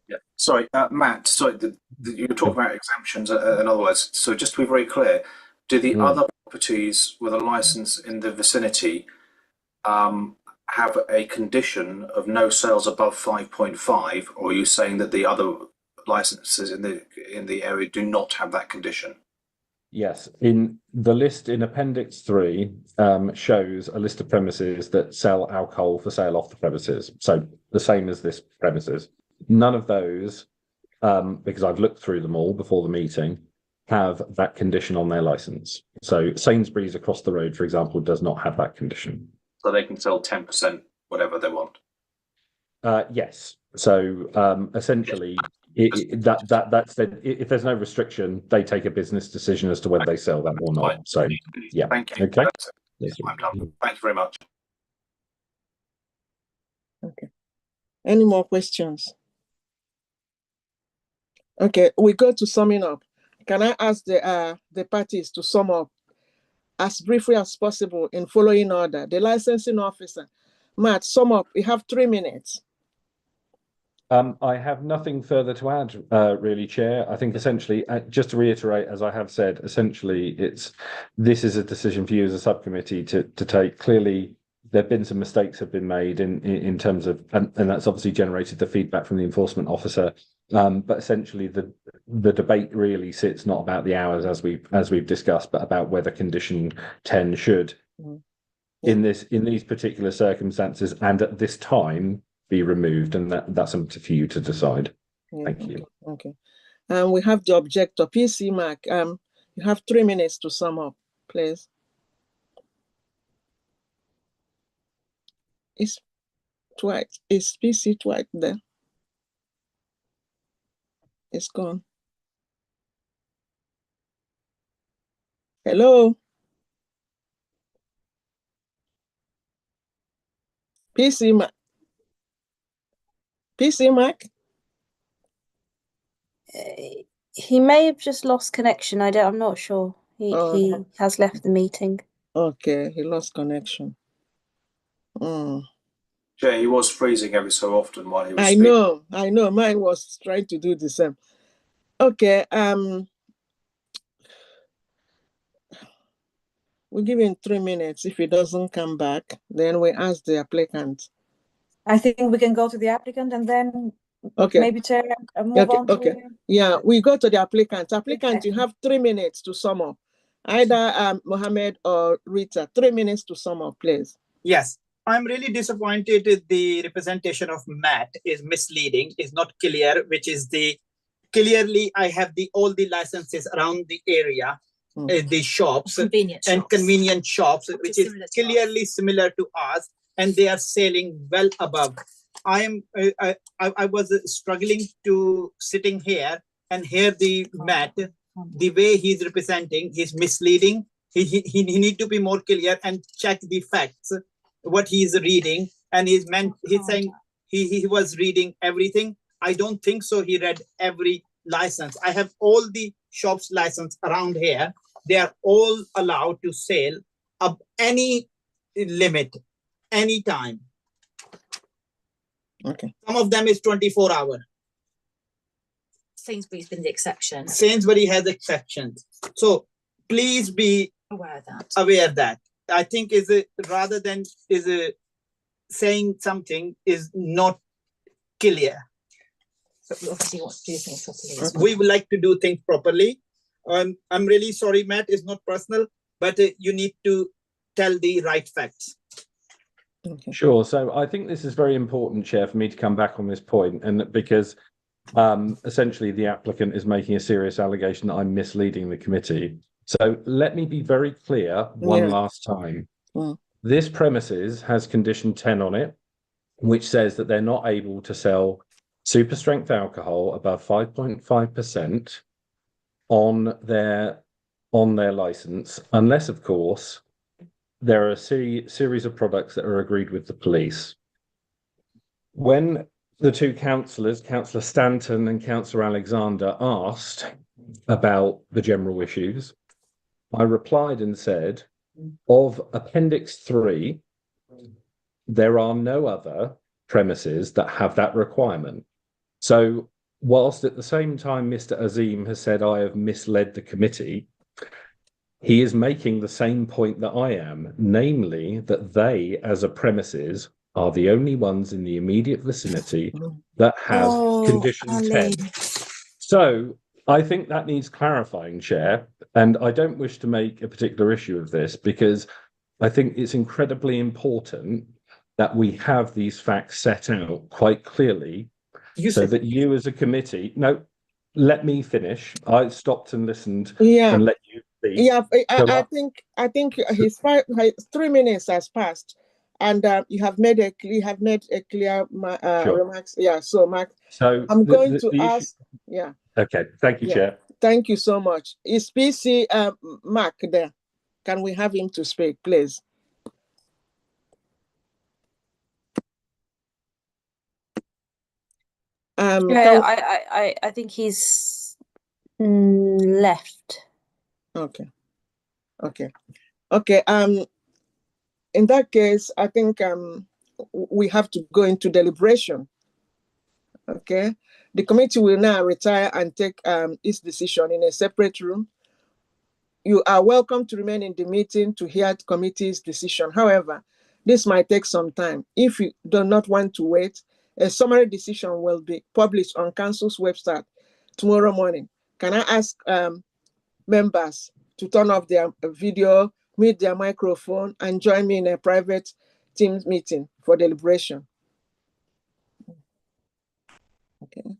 Yeah, sorry, Matt. Sorry, you were talking about exemptions and otherwise. So just to be very clear, do the other properties with a license in the vicinity have a condition of no sales above 5.5, or are you saying that the other licenses in the area do not have that condition? Yes, in the list in Appendix 3 shows a list of premises that sell alcohol for sale off the premises. So the same as this premises. None of those, because I've looked through them all before the meeting, have that condition on their license. So Sainsbury's across the road, for example, does not have that condition. So they can sell 10% whatever they want. Yes. So essentially, that's if there's no restriction, they take a business decision as to whether they sell that or not. So yeah. Thank you. Okay. I'm done. Thank you very much. Okay. Any more questions? Okay, we go to summing up. Can I ask the parties to sum up as briefly as possible in following order? The licensing officer, Matt, sum up. We have 3 minutes. I have nothing further to add, really, Chair. I think essentially, just to reiterate, as I have said, essentially, this is a decision for you as a subcommittee to take. Clearly, there've been some mistakes have been made in terms of, and that's obviously generated the feedback from the enforcement officer. But essentially, the debate really sits not about the hours as we've discussed, but about whether condition 10 should, in these particular circumstances and at this time, be removed, and that's something for you to decide. Thank you. Okay. We have the objector, PC Mark. You have 3 minutes to sum up, please. Is PC Dwight there? It's gone. Hello? PC Mark? PC Mark? He may have just lost connection. I'm not sure. He has left the meeting. Okay, he lost connection. Yeah, he was freezing every so often while he was speaking. I know. Mine was trying to do the same. Okay. We'll give him 3 minutes. If he doesn't come back, then we ask the applicant. I think we can go to the applicant and then maybe move on. Okay. Yeah, we go to the applicant. Applicant, you have 3 minutes to sum up. Either Mohammed or Rita, 3 minutes to sum up, please. Yes. I'm really disappointed that the representation of Matt is misleading, is not clear, which is clearly I have all the licenses around the area, the shops convenient shops, which is clearly similar to us, and they are selling well above. I was struggling to sitting here and hear the Matt, the way he's representing, he's misleading. He need to be more clear and check the facts. What he is reading, and he's saying he was reading everything. I don't think so. He read every license. I have all the shops license around here. They are all allowed to sell up any limit, anytime. Okay. Some of them is 24 hours. Sainsbury's been the exception. Sainsbury has exceptions. So please be aware of that. I think rather than saying something is not clear. But we obviously want to do things properly. We would like to do things properly. I'm really sorry, Matt. It's not personal, but you need to tell the right facts. Okay. Sure. So I think this is very important, Chair, for me to come back on this point, and because essentially the applicant is making a serious allegation that I'm misleading the committee. So let me be very clear one last time. This premises has condition 10 on it, which says that they're not able to sell super strength alcohol above 5.5% on their license, unless, of course, there are a series of products that are agreed with the police. When the two councillors, Councillor Stanton and Councillor Alexander, asked about the general issues, I replied and said, of Appendix 3, there are no other premises that have that requirement. So whilst at the same time Mr. Azim has said I have misled the committee, he is making the same point that I am, namely that they, as a premises, are the only ones in the immediate vicinity that have condition 10. So I think that needs clarifying, Chair, and I don't wish to make a particular issue of this because I think it's incredibly important that we have these facts set out quite clearly so that you as a committee... No, let me finish. I stopped and listened and let you speak. Yeah, I think his 3 minutes has passed. And you have made a clear remarks. Yeah, so Mark, so I'm going to ask. Yeah. Okay. Thank you, Chair. Thank you so much. Is PC Mark there? Can we have him to speak, please? I think he's left. Okay. In that case, I think we have to go into deliberation. Okay. The committee will now retire and take its decision in a separate room. You are welcome to remain in the meeting to hear the committee's decision. However, This might take some time. If you do not want to wait, a summary decision will be published on Council's website tomorrow morning. Can I ask members to turn off their video, mute their microphone, and join me in a private Teams meeting for deliberation? Okay.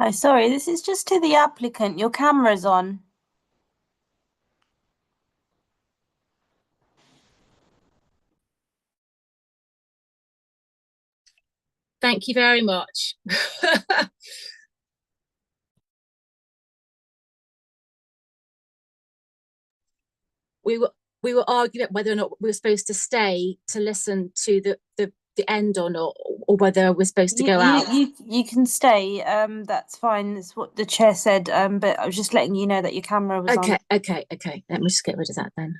Oh, sorry, this is just to the applicant. Your camera's on. Thank you very much. we were arguing whether or not we were supposed to stay to listen to the end or not, or whether we're supposed to go out. You can stay. That's fine. That's what the chair said. But I was just letting you know that your camera was on. Okay. Let me just get rid of that then.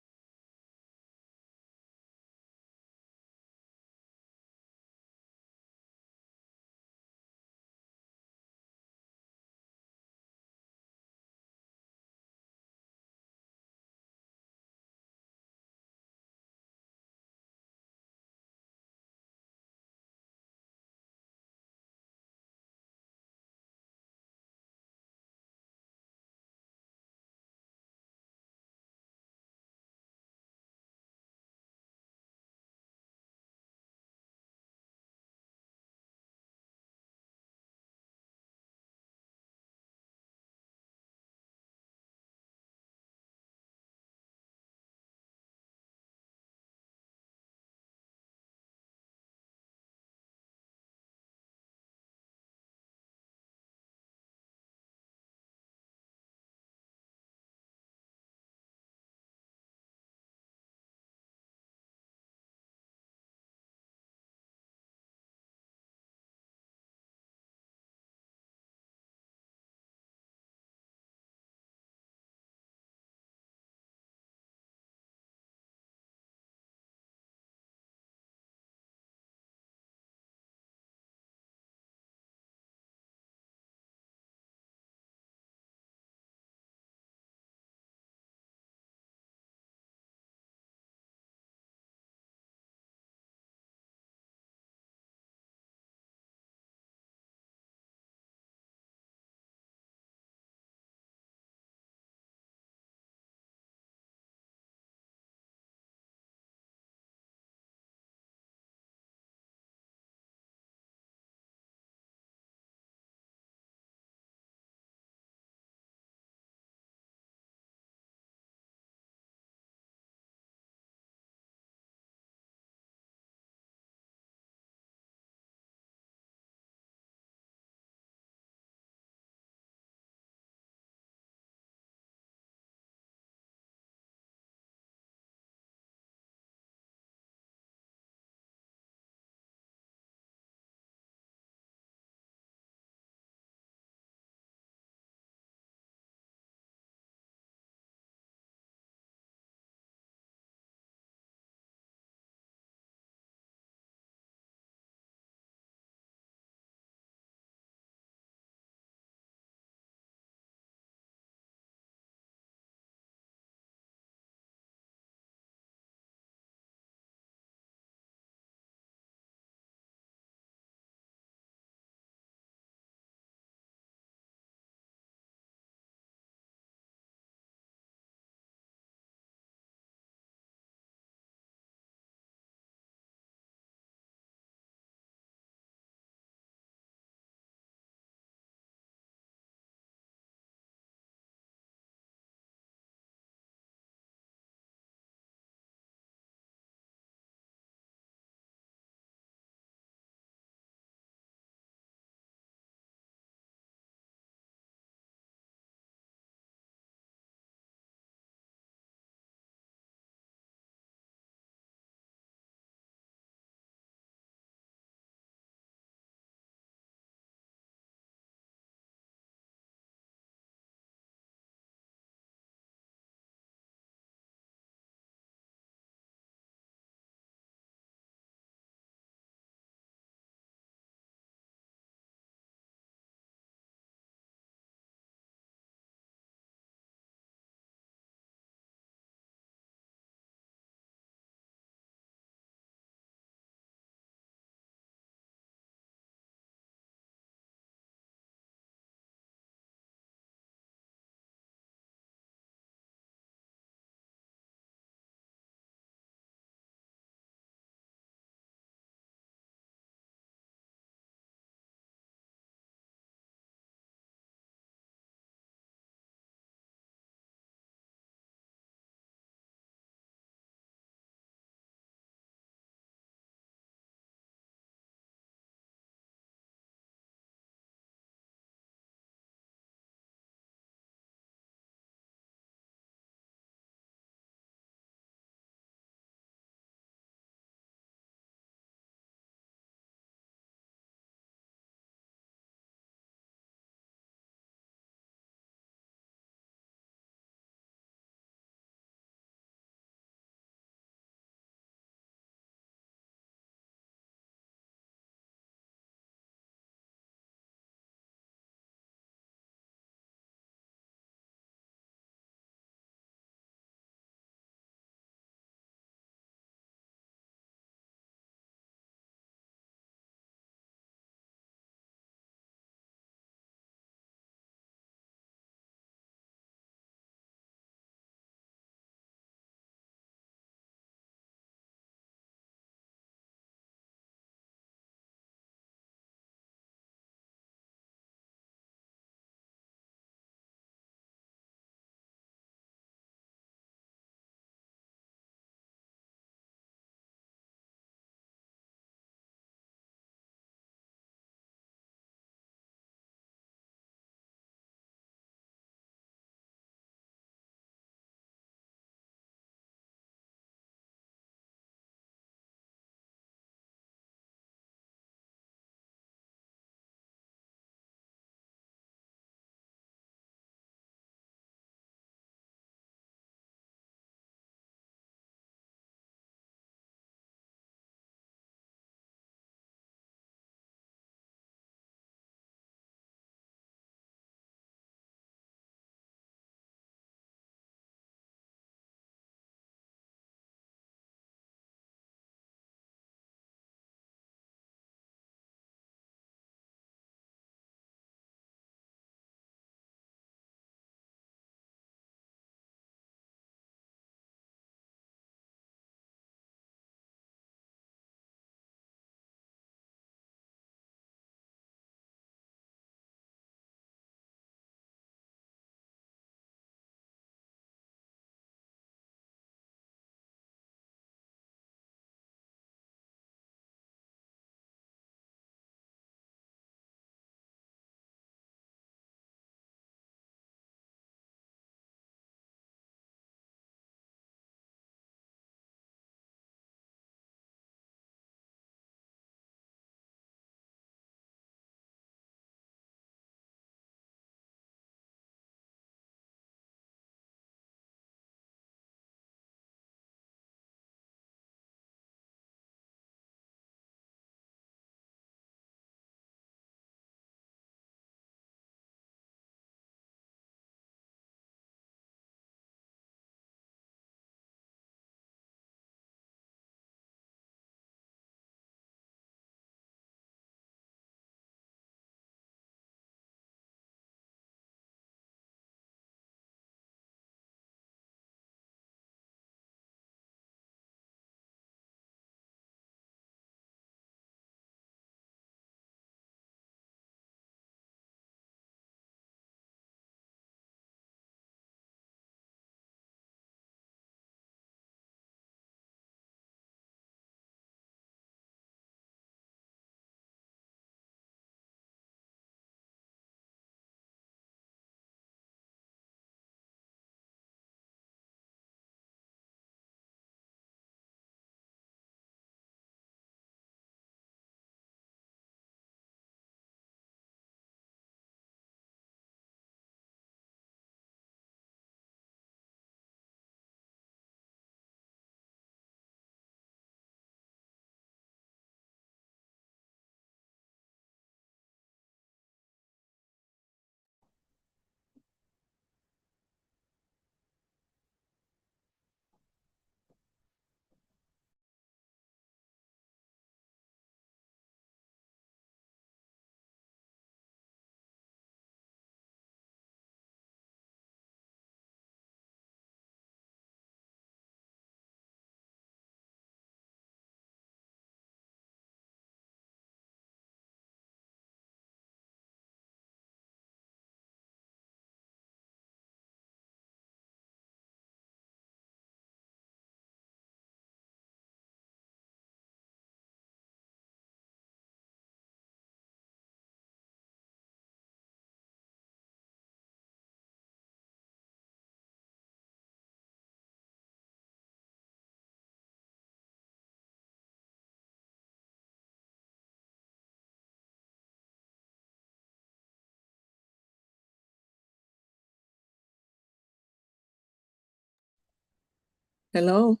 Hello?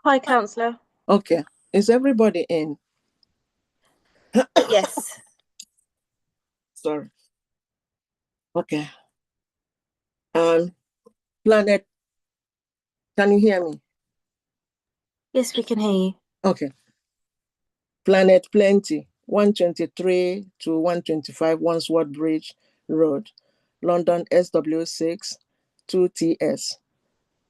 Hi, Councillor. Okay. Is everybody in? Yes. Sorry. Okay. Planet, can you hear me? Yes, we can hear you. Okay. Planet Plenty, 123 to 125 Wandsworth Bridge Road, London SW6 2TS.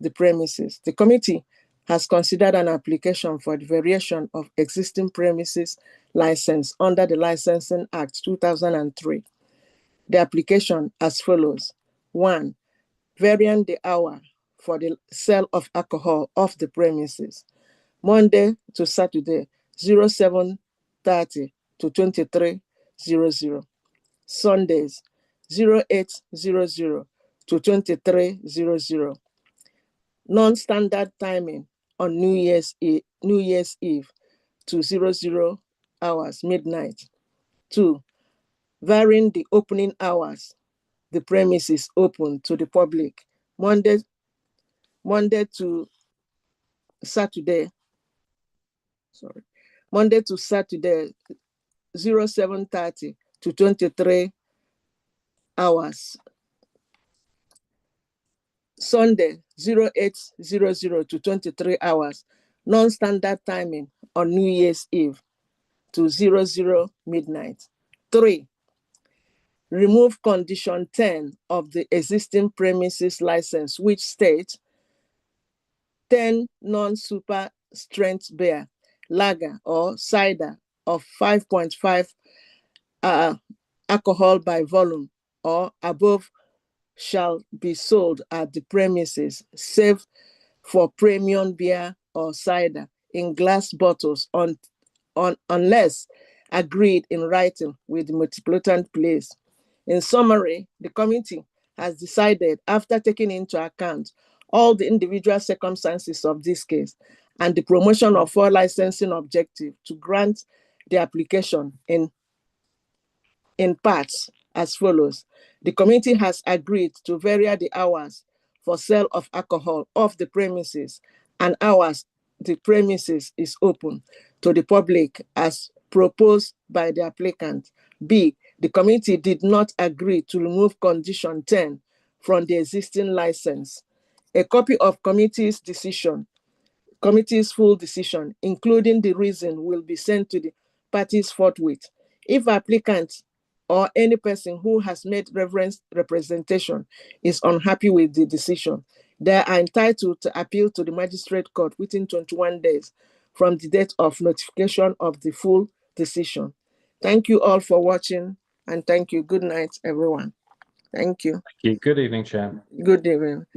The premises. The committee has considered an application for the variation of existing premises license under the Licensing Act 2003. The application as follows. 1. Varying the hour for the sale of alcohol off the premises. Monday to Saturday, 07:30 to 23:00. Sundays, 08:00 to 23:00. Non-standard timing on New Year's Eve to 00 hours midnight. 2. Varying the opening hours. The premises open to the public Monday to Saturday. Monday to Saturday, 07:30 to 23 hours. Sunday, 08:00 to 23 hours. Non-standard timing on New Year's Eve to 00 midnight. 3. Remove condition 10 of the existing premises license, which states 10 non-super strength beer, lager, or cider of 5.5 alcohol by volume or above shall be sold at the premises, save for premium beer or cider in glass bottles unless agreed in writing with the Metropolitan Police. In summary, the committee has decided, after taking into account all the individual circumstances of this case and the promotion of our licensing objective, to grant the application in parts as follows. The committee has agreed to vary the hours for sale of alcohol off the premises and hours the premises is open to the public as proposed by the applicant. B, the committee did not agree to remove condition 10 from the existing license. A copy of committee's full decision, including the reason, will be sent to the parties forthwith. If applicant or any person who has made representation is unhappy with the decision, they are entitled to appeal to the magistrate court within 21 days from the date of notification of the full decision. Thank you all for watching, and thank you. Good night, everyone. Thank you. Thank you. Good evening, Chair. Good evening.